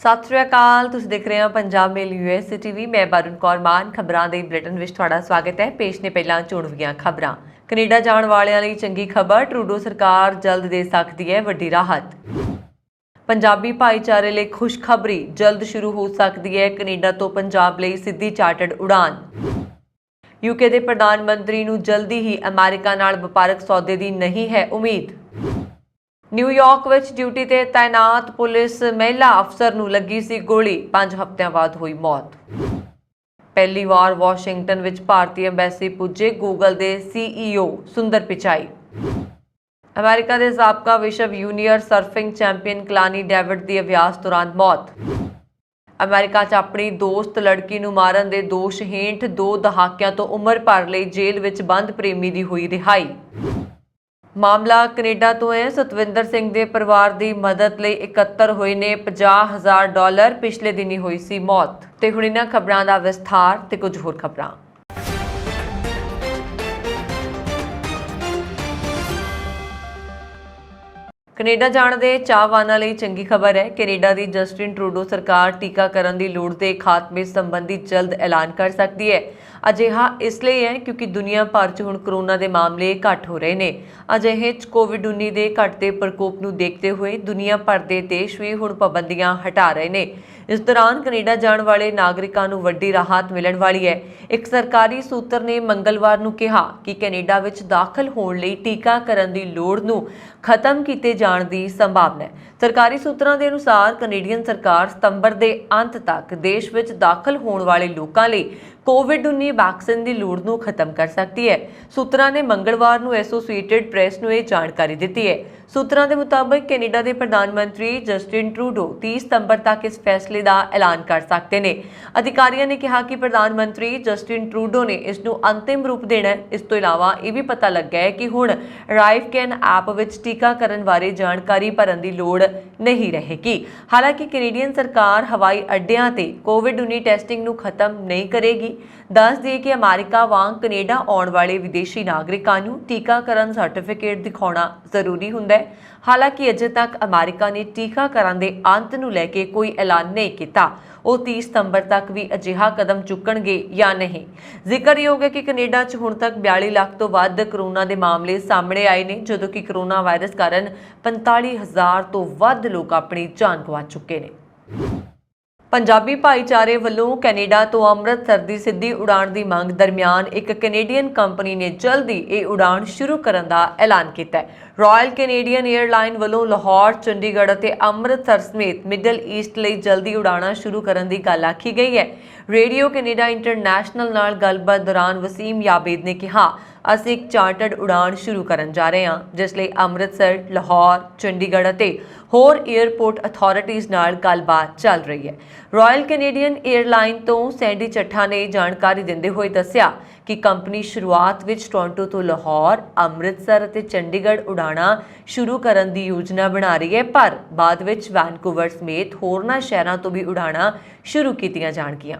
ਸਤਿ ਸ਼੍ਰੀ ਅਕਾਲ। ਤੁਸੀਂ ਦੇਖ ਰਹੇ ਹੋ ਪੰਜਾਬ ਮੇਲ ਯੂਐਸ ਟੀਵੀ। ਮੈਂ ਬਰਨ ਕੌਰ ਮਾਨ। ਖਬਰਾਂ ਦੇ ਬੁਲੇਟਿਨ ਵਿੱਚ ਤੁਹਾਡਾ ਸਵਾਗਤ ਹੈ। ਪੇਸ਼ ਨੇ ਪਹਿਲਾਂ ਚੋਣਵੀਆਂ ਖਬਰਾਂ। ਕੈਨੇਡਾ ਜਾਣ ਵਾਲਿਆਂ ਲਈ ਚੰਗੀ ਖਬਰ, ਟਰੂਡੋ ਸਰਕਾਰ ਜਲਦ ਦੇ ਸਕਦੀ ਹੈ ਵੱਡੀ ਰਾਹਤ। ਪੰਜਾਬੀ ਭਾਈਚਾਰੇ ਲਈ ਖੁਸ਼ਖਬਰੀ, ਜਲਦ ਸ਼ੁਰੂ ਹੋ ਸਕਦੀ ਹੈ ਕੈਨੇਡਾ ਤੋਂ ਪੰਜਾਬ ਲਈ ਸਿੱਧੀ ਚਾਰਟਰਡ ਉਡਾਨ। ਯੂਕੇ ਦੇ ਪ੍ਰਧਾਨ ਮੰਤਰੀ ਨੂੰ ਜਲਦੀ ਹੀ ਅਮਰੀਕਾ ਨਾਲ ਵਪਾਰਕ ਸੌਦੇ ਦੀ ਨਹੀਂ ਹੈ ਉਮੀਦ। ਨਿਊਯਾਰਕ ਵਿੱਚ ਡਿਊਟੀ ਤੇ ਤਾਇਨਾਤ ਪੁਲਿਸ ਮਹਿਲਾ ਅਫਸਰ ਨੂੰ ਲੱਗੀ ਸੀ ਗੋਲੀ, 5 ਹਫ਼ਤਿਆਂ ਬਾਅਦ ਹੋਈ ਮੌਤ। ਪਹਿਲੀ ਵਾਰ ਵਾਸ਼ਿੰਗਟਨ ਵਿੱਚ ਭਾਰਤੀ ਐਮਬੈਸੀ ਪੁੱਜੇ ਗੂਗਲ ਦੇ CEO ਸੁੰਦਰ ਪਿਚਾਈ। ਅਮਰੀਕਾ ਦੇ ਸਾਬਕਾ ਵਿਸ਼ਵ ਜੂਨੀਅਰ ਸਰਫਿੰਗ ਚੈਂਪੀਅਨ ਕਲਾਨੀ ਡੇਵਿਡ ਦੀ ਅਭਿਆਸ ਦੌਰਾਨ ਮੌਤ। ਅਮਰੀਕਾ 'ਚ ਆਪਣੀ ਦੋਸਤ ਲੜਕੀ ਨੂੰ ਮਾਰਨ ਦੇ ਦੋਸ਼ ਹੇਠ 2 ਦਹਾਕਿਆਂ ਤੋਂ ਉਮਰ ਭਰ ਲਈ ਜੇਲ੍ਹ ਵਿੱਚ ਬੰਦ ਪ੍ਰੇਮੀ ਦੀ ਹੋਈ ਰਿਹਾਈ। ਮਾਮਲਾ ਕੈਨੇਡਾ ਤੋਂ ਹੈ। ਸਤਵਿੰਦਰ ਸਿੰਘ ਦੇ ਪਰਿਵਾਰ ਦੀ ਮਦਦ ਲਈ ਇਕੱਤਰ ਹੋਏ ਨੇ $50,000। ਪਿਛਲੇ ਦਿਨੀ ਹੋਈ ਸੀ ਮੌਤ। ਤੇ ਹੁਣ ਇਹਨਾਂ ਖਬਰਾਂ ਦਾ ਵਿਸਥਾਰ ਤੇ ਕੁਝ ਹੋਰ ਖਬਰਾਂ। ਕੈਨੇਡਾ ਜਾਣ ਦੇ ਚਾਹਵਾਨਾਂ ਲਈ ਚੰਗੀ ਖਬਰ ਹੈ। ਕੈਨੇਡਾ ਦੀ ਜਸਟਿਨ ਟਰੂਡੋ ਸਰਕਾਰ ਟੀਕਾਕਰਨ ਦੀ ਲੋੜ ਦੇ ਖਾਤਮੇ ਸੰਬੰਧੀ ਜਲਦ ਐਲਾਨ ਕਰ ਸਕਦੀ ਹੈ। ਅਜਿਹਾ ਇਸ ਲਈ ਹੈ ਕਿਉਂਕਿ ਦੁਨੀਆ ਭਰ 'ਚ ਹੁਣ ਕਰੋਨਾ ਦੇ ਮਾਮਲੇ ਘੱਟ ਹੋ ਰਹੇ ਨੇ। ਅਜਿਹੇ 'ਚ ਕੋਵਿਡ-19 ਦੇ ਘਟਦੇ ਪ੍ਰਕੋਪ ਨੂੰ ਦੇਖਦੇ ਹੋਏ ਦੁਨੀਆ ਭਰ ਦੇ ਦੇਸ਼ ਵੀ ਹੁਣ ਪਾਬੰਦੀਆਂ ਹਟਾ ਰਹੇ ਨੇ। ਇਸ ਦੌਰਾਨ ਕੈਨੇਡਾ ਜਾਣ ਵਾਲੇ ਨਾਗਰਿਕਾਂ ਨੂੰ ਵੱਡੀ ਰਾਹਤ ਮਿਲਣ ਵਾਲੀ ਹੈ। ਇੱਕ ਸਰਕਾਰੀ ਸੂਤਰ ਨੇ ਮੰਗਲਵਾਰ ਨੂੰ ਕਿਹਾ ਕਿ ਕੈਨੇਡਾ ਵਿੱਚ ਦਾਖਲ ਹੋਣ ਲਈ ਟੀਕਾਕਰਨ ਦੀ ਲੋੜ ਨੂੰ ਖਤਮ ਕੀਤੇ ਜਾਣ ਦੀ ਸੰਭਾਵਨਾ ਹੈ। ਸਰਕਾਰੀ ਸੂਤਰਾਂ ਦੇ ਅਨੁਸਾਰ ਕੈਨੇਡੀਅਨ ਸਰਕਾਰ ਸਤੰਬਰ ਦੇ ਅੰਤ ਤੱਕ ਦੇਸ਼ ਵਿੱਚ ਦਾਖਲ ਹੋਣ ਵਾਲੇ ਲੋਕਾਂ ਲਈ ਕੋਵਿਡ-19 ਵੈਕਸੀਨ ਦੀ ਲੋੜ ਨੂੰ ਖਤਮ ਕਰ ਸਕਦੀ ਹੈ। ਸੂਤਰਾਂ ਨੇ ਮੰਗਲਵਾਰ ਨੂੰ ਐਸੋਸੀਏਟਿਡ ਪ੍ਰੈਸ ਨੂੰ ਇਹ ਜਾਣਕਾਰੀ ਦਿੱਤੀ ਹੈ। ਸੂਤਰਾਂ ਦੇ ਮੁਤਾਬਕ ਕੈਨੇਡਾ ਦੇ ਪ੍ਰਧਾਨ ਮੰਤਰੀ ਜਸਟਿਨ ਟਰੂਡੋ 30 ਸਤੰਬਰ ਤੱਕ ਇਸ ਫੈਸਲੇ ਦਾ ਐਲਾਨ ਕਰ ਸਕਦੇ ਨੇ। ਅਧਿਕਾਰੀਆਂ ਨੇ ਕਿਹਾ ਕਿ ਪ੍ਰਧਾਨ ਮੰਤਰੀ ਜਸਟਿਨ ਟਰੂਡੋ ਨੇ ਇਸ ਨੂੰ ਅੰਤਿਮ ਰੂਪ ਦੇਣਾ ਹੈ। ਇਸ ਤੋਂ ਇਲਾਵਾ ਇਹ ਵੀ ਪਤਾ ਲੱਗਾ ਹੈ ਕਿ ਹੁਣ ਅਰਾਈਵਕੈਨ ਐਪ ਵਿੱਚ ਟੀਕਾਕਰਨ ਬਾਰੇ ਜਾਣਕਾਰੀ ਭਰਨ ਦੀ ਲੋੜ ਨਹੀਂ ਰਹੇਗੀ। ਹਾਲਾਂਕਿ ਕੈਨੇਡੀਅਨ ਸਰਕਾਰ ਹਵਾਈ ਅੱਡਿਆਂ ਤੇ ਕੋਵਿਡ-19 ਟੈਸਟਿੰਗ ਨੂੰ ਖਤਮ ਨਹੀਂ ਕਰੇਗੀ। ਦੱਸ ਦਈਏ ਕਿ ਅਮਰੀਕਾ ਵਾਂਗ ਕੈਨੇਡਾ ਆਉਣ ਵਾਲੇ ਵਿਦੇਸ਼ੀ ਨਾਗਰਿਕਾਂ ਨੂੰ ਟੀਕਾਕਰਨ ਸਰਟੀਫਿਕੇਟ ਦਿਖਾਉਣਾ ਜ਼ਰੂਰੀ ਹੁੰਦਾ ਹੈ। ਹਾਲਾਂਕਿ ਅਜੇ ਤੱਕ ਅਮਰੀਕਾ ਨੇ ਟੀਕਾਕਰਨ ਦੇ ਅੰਤ ਨੂੰ ਲੈ ਕੇ ਕੋਈ ਐਲਾਨ ਨਹੀਂ ਕੀਤਾ। ਉਹ 30 ਸਤੰਬਰ ਤੱਕ ਵੀ ਅਜਿਹਾ ਕਦਮ ਚੁੱਕਣਗੇ ਜਾਂ ਨਹੀਂ। ਜ਼ਿਕਰਯੋਗ ਹੈ ਕਿ ਕੈਨੇਡਾ 'ਚ ਹੁਣ ਤੱਕ 42 ਲੱਖ ਤੋਂ ਵੱਧ ਕਰੋਨਾ ਦੇ ਮਾਮਲੇ ਸਾਹਮਣੇ ਆਏ ਨੇ, ਜਦੋਂ ਕਿ ਕਰੋਨਾ ਵਾਇਰਸ ਕਾਰਨ 45,000 ਤੋਂ ਵੱਧ ਲੋਕ ਆਪਣੀ ਜਾਨ ਗਵਾ ਚੁੱਕੇ ਨੇ। ਪੰਜਾਬੀ ਭਾਈਚਾਰੇ ਵੱਲੋਂ ਕੈਨੇਡਾ ਤੋਂ ਅੰਮ੍ਰਿਤਸਰ ਦੀ ਸਿੱਧੀ ਉਡਾਣ ਦੀ ਮੰਗ ਦਰਮਿਆਨ ਇੱਕ ਕੈਨੇਡੀਅਨ ਕੰਪਨੀ ਨੇ ਜਲਦੀ ਇਹ ਉਡਾਣ ਸ਼ੁਰੂ ਕਰਨ ਦਾ ਐਲਾਨ ਕੀਤਾ ਹੈ। ਰਾਇਲ ਕੈਨੇਡੀਅਨ ਏਅਰਲਾਈਨ ਵੱਲੋਂ ਲਾਹੌਰ, ਚੰਡੀਗੜ੍ਹ ਅਤੇ ਅੰਮ੍ਰਿਤਸਰ ਸਮੇਤ ਮਿਡਲ ਈਸਟ ਲਈ ਜਲਦੀ ਉਡਾਣਾਂ ਸ਼ੁਰੂ ਕਰਨ ਦੀ ਗੱਲ ਆਖੀ ਗਈ ਹੈ। ਰੇਡੀਓ ਕੈਨੇਡਾ ਇੰਟਰਨੈਸ਼ਨਲ ਨਾਲ ਗੱਲਬਾਤ ਦੌਰਾਨ ਵਸੀਮ ਯਾਬੇਦ ਨੇ ਕਿਹਾ, ਅਸੀਂ ਇੱਕ ਚਾਰਟਰਡ ਉਡਾਣ ਸ਼ੁਰੂ ਕਰਨ ਜਾ ਰਹੇ ਹਾਂ ਜਿਸ ਲਈ ਅੰਮ੍ਰਿਤਸਰ, ਲਾਹੌਰ, ਚੰਡੀਗੜ੍ਹ ਅਤੇ ਹੋਰ ਏਅਰਪੋਰਟ ਅਥਾਰਟੀਜ਼ ਨਾਲ ਗੱਲਬਾਤ ਚੱਲ ਰਹੀ ਹੈ। ਰਾਇਲ ਕੈਨੇਡੀਅਨ ਏਅਰਲਾਈਨ ਤੋਂ ਸੈਂਡੀ ਚੱਠਾ ਨੇ ਜਾਣਕਾਰੀ ਦਿੰਦੇ ਹੋਏ ਦੱਸਿਆ ਕਿ ਕੰਪਨੀ ਸ਼ੁਰੂਆਤ ਵਿੱਚ ਟੋਰਾਂਟੋ ਤੋਂ ਲਾਹੌਰ, ਅੰਮ੍ਰਿਤਸਰ ਅਤੇ ਚੰਡੀਗੜ੍ਹ ਉਡਾਣਾਂ ਸ਼ੁਰੂ ਕਰਨ ਦੀ ਯੋਜਨਾ ਬਣਾ ਰਹੀ ਹੈ, ਪਰ ਬਾਅਦ ਵਿੱਚ ਵੈਨਕੂਵਰ ਸਮੇਤ ਹੋਰਨਾਂ ਸ਼ਹਿਰਾਂ ਤੋਂ ਵੀ ਉਡਾਣਾਂ ਸ਼ੁਰੂ ਕੀਤੀਆਂ ਜਾਣਗੀਆਂ।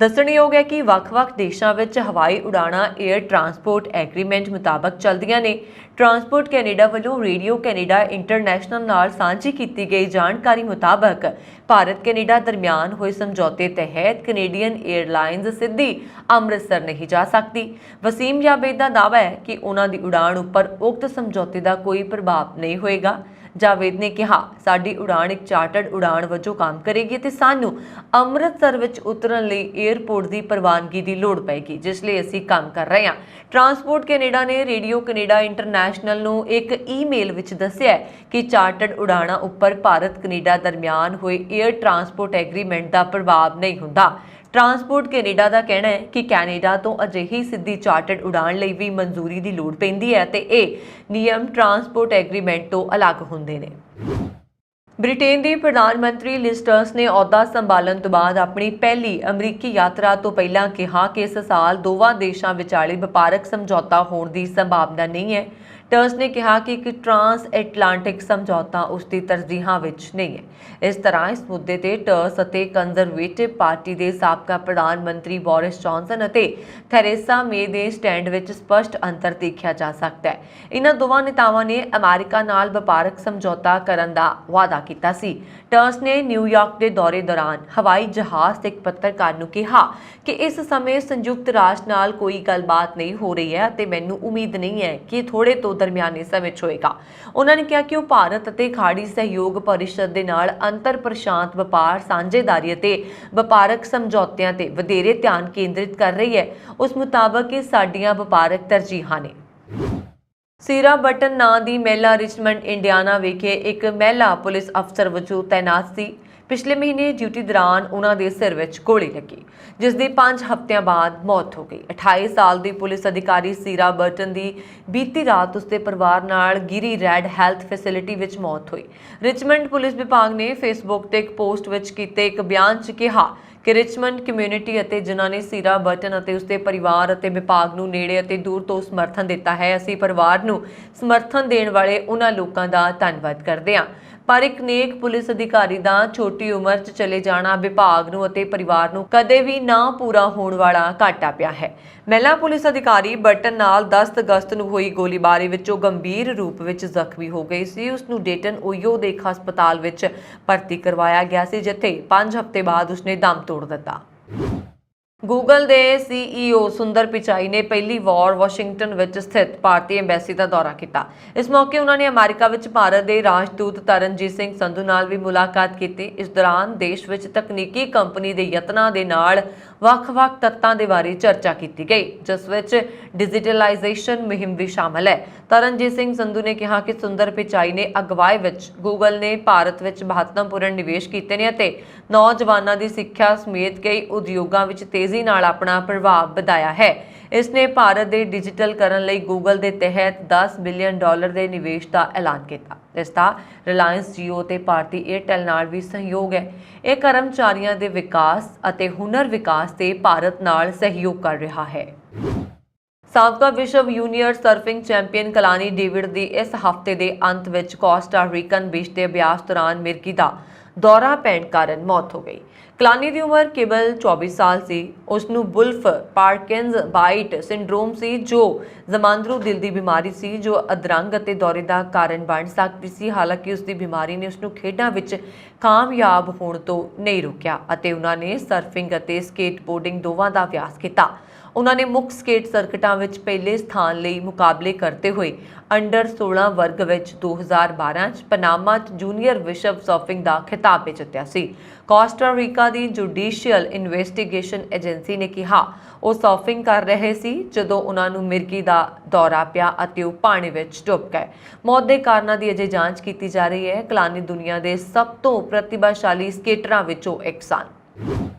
ਦੱਸਣਯੋਗ ਹੈ ਕਿ ਵੱਖ-ਵੱਖ ਦੇਸ਼ਾਂ ਵਿੱਚ ਹਵਾਈ ਉਡਾਣਾਂ ਏਅਰ ਟਰਾਂਸਪੋਰਟ ਐਗਰੀਮੈਂਟ ਮੁਤਾਬਕ ਚੱਲਦੀਆਂ ਨੇ। ਟਰਾਂਸਪੋਰਟ ਕੈਨੇਡਾ ਵੱਲੋਂ ਰੇਡੀਓ ਕੈਨੇਡਾ ਇੰਟਰਨੈਸ਼ਨਲ ਨਾਲ ਸਾਂਝੀ ਕੀਤੀ ਗਈ ਜਾਣਕਾਰੀ ਮੁਤਾਬਕ ਭਾਰਤ ਕੈਨੇਡਾ ਦਰਮਿਆਨ ਹੋਏ ਸਮਝੌਤੇ ਤਹਿਤ ਕੈਨੇਡੀਅਨ ਏਅਰਲਾਈਨਜ਼ ਸਿੱਧੀ ਅੰਮ੍ਰਿਤਸਰ ਨਹੀਂ ਜਾ ਸਕਦੀ। ਵਸੀਮ ਯਾਬੇਦ ਦਾ ਦਾਅਵਾ ਹੈ ਕਿ ਉਹਨਾਂ ਦੀ ਉਡਾਣ ਉੱਪਰ ਉਕਤ ਸਮਝੌਤੇ ਦਾ ਕੋਈ ਪ੍ਰਭਾਵ ਨਹੀਂ ਹੋਏਗਾ। ਜਾਵੇਦ ਨੇ ਕਿਹਾ, ਸਾਡੀ ਉਡਾਣ ਇੱਕ ਚਾਰਟਰਡ ਉਡਾਣ ਵਜੋਂ ਕੰਮ ਕਰੇਗੀ ਅਤੇ ਸਾਨੂੰ ਅੰਮ੍ਰਿਤਸਰ ਵਿੱਚ ਉਤਰਨ ਲਈ ਏਅਰਪੋਰਟ ਦੀ ਪ੍ਰਵਾਨਗੀ ਦੀ ਲੋੜ ਪਏਗੀ, ਜਿਸ ਲਈ ਅਸੀਂ ਕੰਮ ਕਰ ਰਹੇ ਹਾਂ। ਟਰਾਂਸਪੋਰਟ ਕੈਨੇਡਾ ਨੇ ਰੇਡੀਓ ਕੈਨੇਡਾ ਇੰਟਰਨੈਸ਼ਨਲ ਨੂੰ ਇੱਕ ਈਮੇਲ ਵਿੱਚ ਦੱਸਿਆ ਕਿ ਚਾਰਟਰਡ ਉਡਾਣਾਂ ਉੱਪਰ ਭਾਰਤ ਕੈਨੇਡਾ ਦਰਮਿਆਨ ਹੋਏ ਏਅਰ ਟਰਾਂਸਪੋਰਟ ਐਗਰੀਮੈਂਟ ਦਾ ਪ੍ਰਭਾਵ ਨਹੀਂ ਹੁੰਦਾ। ਟਰਾਂਸਪੋਰਟ ਕੈਨੇਡਾ ਦਾ ਕਹਿਣਾ ਹੈ ਕਿ ਕੈਨੇਡਾ ਤੋਂ ਅਜਿਹੀ ਸਿੱਧੀ ਚਾਰਟਰਡ ਉਡਾਣ ਲਈ ਵੀ ਮਨਜ਼ੂਰੀ ਦੀ ਲੋੜ ਪੈਂਦੀ ਹੈ ਅਤੇ ਇਹ ਨਿਯਮ ਟਰਾਂਸਪੋਰਟ ਐਗਰੀਮੈਂਟ ਤੋਂ ਅਲੱਗ ਹੁੰਦੇ ਨੇ। ਬ੍ਰਿਟੇਨ ਦੀ ਪ੍ਰਧਾਨ ਮੰਤਰੀ ਲਿਜ਼ ਟਰਸ ਨੇ ਅਹੁਦਾ ਸੰਭਾਲਣ ਤੋਂ ਬਾਅਦ ਆਪਣੀ ਪਹਿਲੀ ਅਮਰੀਕੀ ਯਾਤਰਾ ਤੋਂ ਪਹਿਲਾਂ ਕਿਹਾ ਕਿ ਇਸ ਸਾਲ ਦੋਵਾਂ ਦੇਸ਼ਾਂ ਵਿਚਾਲੇ ਵਪਾਰਕ ਸਮਝੌਤਾ ਹੋਣ ਦੀ ਸੰਭਾਵਨਾ ਨਹੀਂ ਹੈ। ਟਰਸ ਨੇ ਕਿਹਾ ਕਿ ਇੱਕ ਟਰਾਂਸ ਐਟਲਾਂਟਿਕ ਸਮਝੌਤਾ ਉਸ ਦੀ ਤਰਜੀਹਾਂ ਵਿੱਚ ਨਹੀਂ ਹੈ। ਇਸ ਤਰ੍ਹਾਂ ਇਸ ਮੁੱਦੇ ਤੇ ਟਰਸ ਅਤੇ ਕੰਜ਼ਰਵੇਟਿਵ ਪਾਰਟੀ ਦੇ ਸਾਬਕਾ ਪ੍ਰਧਾਨ ਮੰਤਰੀ ਬੋਰਿਸ ਜੌਨਸਨ ਅਤੇ ਥੈਰੇਸਾ ਮੇ ਦੇ ਸਟੈਂਡ ਵਿੱਚ ਸਪਸ਼ਟ ਅੰਤਰ ਦੇਖਿਆ ਜਾ ਸਕਦਾ ਹੈ। ਇਹਨਾਂ ਦੋਵਾਂ ਨੇਤਾਵਾਂ ਨੇ ਅਮਰੀਕਾ ਨਾਲ ਵਪਾਰਕ ਸਮਝੌਤਾ ਕਰਨ ਦਾ ਵਾਅਦਾ ਕੀਤਾ ਸੀ। ਟਰਸ ਨੇ ਨਿਊਯਾਰਕ ਦੇ ਦੌਰੇ ਦੌਰਾਨ ਹਵਾਈ ਜਹਾਜ਼ ਤੇ ਇੱਕ ਪੱਤਰਕਾਰ ਨੂੰ ਕਿਹਾ ਕਿ ਇਸ ਸਮੇਂ ਸੰਯੁਕਤ ਰਾਸ਼ਟਰ ਨਾਲ ਕੋਈ ਗੱਲਬਾਤ ਨਹੀਂ ਹੋ ਰਹੀ ਹੈ ਅਤੇ ਮੈਨੂੰ ਉਮੀਦ ਨਹੀਂ ਹੈ ਕਿ ਥੋੜੇ ਤੋਂ ਦਰਮਿਆਨੇ ਸਮੇਂ 'ਚ ਹੋਏਗਾ। ਉਹਨਾਂ ਨੇ ਕਿਹਾ ਕਿ ਉਹ ਭਾਰਤ ਅਤੇ ਖਾੜੀ ਸਹਿਯੋਗ ਪਰਿਸ਼ਦ ਦੇ ਨਾਲ ਅੰਤਰ ਪ੍ਰਸ਼ਾਂਤ ਵਪਾਰ ਸਾਂਝੇਦਾਰੀ ਅਤੇ ਵਪਾਰਕ ਸਮਝੌਤਿਆਂ ਤੇ ਵਧੇਰੇ ਧਿਆਨ ਕੇਂਦਰਿਤ ਕਰ ਰਹੀ ਹੈ। ਉਸ ਮੁਤਾਬਕ ਇਹ ਸਾਡੀਆਂ ਵਪਾਰਕ ਤਰਜੀਹਾਂ ਨੇ। ਸੀਰਾ ਬਟਨ ਨਾਂ ਦੀ ਮਹਿਲਾ ਰਿਚਮੰਡ ਇੰਡੀਆਨਾ ਵਿਖੇ ਇੱਕ ਮਹਿਲਾ ਪੁਲਿਸ ਅਫਸਰ ਵਜੋਂ ਤੈਨਾਤ ਸੀ। ਪਿਛਲੇ ਮਹੀਨੇ ਡਿਊਟੀ ਦੌਰਾਨ ਉਹਨਾਂ ਦੇ ਸਿਰ ਵਿੱਚ ਗੋਲੀ ਲੱਗੀ, ਜਿਸ ਦੀ 5 ਹਫ਼ਤਿਆਂ ਬਾਅਦ ਮੌਤ ਹੋ ਗਈ। 28 ਸਾਲ ਦੀ ਪੁਲਿਸ ਅਧਿਕਾਰੀ ਸੀਰਾ ਬਟਨ ਦੀ ਬੀਤੀ ਰਾਤ ਉਸਦੇ ਪਰਿਵਾਰ ਨਾਲ ਗਿਰੀ ਰੈਡ ਹੈਲਥ ਫੈਸਿਲਿਟੀ ਵਿੱਚ ਮੌਤ ਹੋਈ। ਰਿਚਮੰਡ ਪੁਲਿਸ ਵਿਭਾਗ ਨੇ ਫੇਸਬੁੱਕ ਤੇ ਇੱਕ ਪੋਸਟ ਵਿੱਚ ਕੀਤੇ ਇੱਕ ਬਿਆਨ 'ਚ ਕਿਹਾ ਕਿ ਰਿਚਮੰਡ ਕਮਿਊਨਿਟੀ ਅਤੇ ਜਿਨ੍ਹਾਂ ਨੇ ਸੀਰਾ ਬਟਨ ਅਤੇ ਉਸਦੇ ਪਰਿਵਾਰ ਅਤੇ ਵਿਭਾਗ ਨੂੰ ਨੇੜੇ ਅਤੇ ਦੂਰ ਤੋਂ ਸਮਰਥਨ ਦਿੱਤਾ ਹੈ, ਅਸੀਂ ਪਰਿਵਾਰ ਨੂੰ ਸਮਰਥਨ ਦੇਣ ਵਾਲੇ ਉਹਨਾਂ ਲੋਕਾਂ ਦਾ ਧੰਨਵਾਦ ਕਰਦੇ ਹਾਂ। ਪਰ ਇੱਕ ਨੇਕ ਪੁਲਿਸ ਅਧਿਕਾਰੀ ਦਾ ਛੋਟੀ ਉਮਰ 'ਚ ਚਲੇ ਜਾਣਾ ਵਿਭਾਗ ਨੂੰ ਅਤੇ ਪਰਿਵਾਰ ਨੂੰ ਕਦੇ ਵੀ ਨਾ ਪੂਰਾ ਹੋਣ ਵਾਲਾ ਘਾਟਾ ਪਿਆ ਹੈ। ਮਹਿਲਾ ਪੁਲਿਸ ਅਧਿਕਾਰੀ ਬਟਨ ਨਾਲ 10 ਅਗਸਤ ਨੂੰ ਹੋਈ ਗੋਲੀਬਾਰੀ ਵਿੱਚ ਉਹ ਗੰਭੀਰ ਰੂਪ ਵਿੱਚ ਜ਼ਖਮੀ ਹੋ ਗਈ ਸੀ। ਉਸ ਨੂੰ ਡੇਟਨ ਓਯੋ ਦੇ ਇੱਕ ਹਸਪਤਾਲ ਵਿੱਚ ਭਰਤੀ ਕਰਵਾਇਆ ਗਿਆ ਸੀ, ਜਿੱਥੇ 5 ਹਫ਼ਤੇ ਬਾਅਦ ਉਸਨੇ ਦਮ ਤੋੜ ਦਿੱਤਾ। ਗੂਗਲ ਦੇ CEO ਸੁੰਦਰ ਪਿਚਾਈ ਨੇ ਪਹਿਲੀ ਵਾਰ ਵਾਸ਼ਿੰਗਟਨ ਵਿੱਚ ਸਥਿਤ ਭਾਰਤੀ ਐਮਬੈਸੀ ਦਾ ਦੌਰਾ ਕੀਤਾ। ਇਸ ਮੌਕੇ ਉਹਨਾਂ ਨੇ ਅਮਰੀਕਾ ਵਿੱਚ ਭਾਰਤ ਦੇ ਰਾਜਦੂਤ ਤਰਨਜੀਤ ਸਿੰਘ ਸੰਧੂ ਨਾਲ ਵੀ ਮੁਲਾਕਾਤ ਕੀਤੀ। ਇਸ ਦੌਰਾਨ ਦੇਸ਼ ਵਿੱਚ ਤਕਨੀਕੀ ਕੰਪਨੀ ਦੇ ਯਤਨਾਂ ਦੇ ਨਾਲ ਵੱਖ-ਵੱਖ ਤੱਤਾਂ ਦੇ ਬਾਰੇ ਚਰਚਾ ਕੀਤੀ ਗਈ, ਜਿਸ ਵਿੱਚ ਡਿਜੀਟਲਾਈਜੇਸ਼ਨ ਮੁਹਿੰਮ ਵੀ ਸ਼ਾਮਲ ਹੈ। ਤਰਨਜੀਤ ਸਿੰਘ ਸੰਧੂ ਨੇ ਕਿਹਾ ਕਿ ਸੁੰਦਰ ਪਿਚਾਈ ਨੇ ਅਗਵਾਈ ਵਿੱਚ ਗੂਗਲ ਨੇ ਭਾਰਤ ਵਿੱਚ ਮਹੱਤਵਪੂਰਨ ਨਿਵੇਸ਼ ਕੀਤੇ ਨੇ ਅਤੇ ਨੌਜਵਾਨਾਂ ਦੀ ਸਿੱਖਿਆ ਸਮੇਤ ਕਈ ਉਦਯੋਗਾਂ ਵਿੱਚ ਤੇਜ਼ੀ ਨਾਲ ਆਪਣਾ ਪ੍ਰਭਾਵ ਵਧਾਇਆ ਹੈ। ਇਸ ਨੇ ਭਾਰਤ ਦੇ ਡਿਜੀਟਲ ਕਰਨ ਲਈ ਗੂਗਲ ਦੇ ਤਹਿਤ $10 ਬਿਲੀਅਨ ਦੇ ਨਿਵੇਸ਼ ਦਾ ਐਲਾਨ ਕੀਤਾ। ਇਸ ਦਾ ਰਿਲਾਇੰਸ ਜੀਓ ਤੇ ਭਾਰਤੀ ਏਅਰਟੈਲ ਨਾਲ ਵੀ ਸਹਿਯੋਗ ਹੈ। ਇਹ ਕਰਮਚਾਰੀਆਂ ਦੇ ਵਿਕਾਸ ਅਤੇ ਹੁਨਰ ਵਿਕਾਸ ਤੇ ਭਾਰਤ ਨਾਲ ਸਹਿਯੋਗ ਕਰ ਰਿਹਾ ਹੈ। ਸਾਬਕਾ ਵਿਸ਼ਵ ਜੂਨੀਅਰ ਸਰਫਿੰਗ ਚੈਂਪੀਅਨ ਕਲਾਨੀ ਡੇਵਿਡ ਦੀ ਇਸ ਹਫ਼ਤੇ ਦੇ ਅੰਤ ਵਿੱਚ ਕੋਸਟਾ ਰੀਕਨ ਬੀਚ ਤੇ ਅਭਿਆਸ ਦੌਰਾਨ ਮਿਰਗੀ ਦਾ ਦੌਰਾ ਪੈਣ ਕਾਰਨ ਮੌਤ ਹੋ ਗਈ। ਕਲਾਨੀ ਦੀ ਉਮਰ ਕੇਵਲ 24 ਸਾਲ ਸੀ। ਉਸ ਨੂੰ ਬੁਲਫ ਪਾਰਕਿੰਸ ਬਾਈਟ ਸਿੰਡਰੋਮ ਸੀ, ਜੋ ਜ਼ਮਾਂਦਰੂ ਦਿਲ ਦੀ ਬਿਮਾਰੀ ਸੀ ਜੋ ਅਧਰੰਗ ਅਤੇ ਦੌਰੇ ਦਾ ਕਾਰਨ ਬਣ ਸਕਦੀ ਸੀ। ਹਾਲਾਂਕਿ ਉਸ ਦੀ ਬਿਮਾਰੀ ਨੇ ਉਸ ਨੂੰ ਖੇਡਾਂ ਵਿੱਚ ਕਾਮਯਾਬ ਹੋਣ ਤੋਂ ਨਹੀਂ ਰੋਕਿਆ ਅਤੇ ਉਹਨਾਂ ਨੇ ਸਰਫਿੰਗ ਅਤੇ ਸਕੇਟਬੋਰਡਿੰਗ ਦੋਵਾਂ ਦਾ ਅਭਿਆਸ ਕੀਤਾ। ਉਹਨਾਂ ਨੇ ਮੁੱਖ ਸਕੇਟ ਸਰਕਟਾਂ ਵਿੱਚ ਪਹਿਲੇ ਸਥਾਨ ਲਈ ਮੁਕਾਬਲੇ ਕਰਦੇ ਹੋਏ ਅੰਡਰ 16 ਵਰਗ ਵਿੱਚ 2012 'ਚ ਪਨਾਮਾ 'ਚ ਜੂਨੀਅਰ ਵਿਸ਼ਵ ਸਰਫਿੰਗ ਦਾ ਖਿਤਾਬ ਵੀ ਜਿੱਤਿਆ ਸੀ। ਕੋਸਟਾ ਰੀਕਾ ਦੀ ਜੁਡੀਸ਼ੀਅਲ ਇਨਵੈਸਟੀਗੇਸ਼ਨ ਏਜੰਸੀ ਨੇ ਕਿਹਾ ਉਹ ਸਰਫਿੰਗ ਕਰ ਰਹੇ ਸੀ ਜਦੋਂ ਉਹਨਾਂ ਨੂੰ ਮਿਰਗੀ ਦਾ ਦੌਰਾ ਪਿਆ ਅਤੇ ਉਹ ਪਾਣੀ ਵਿੱਚ ਡੁੱਬ ਗਏ। ਮੌਤ ਦੇ ਕਾਰਨਾਂ ਦੀ ਅਜੇ ਜਾਂਚ ਕੀਤੀ ਜਾ ਰਹੀ ਹੈ। ਕਲਾਨੀ ਦੁਨੀਆ ਦੇ ਸਭ ਤੋਂ ਪ੍ਰਤਿਭਾਸ਼ਾਲੀ ਸਕੇਟਰਾਂ ਵਿੱਚੋਂ ਇੱਕ ਸਨ।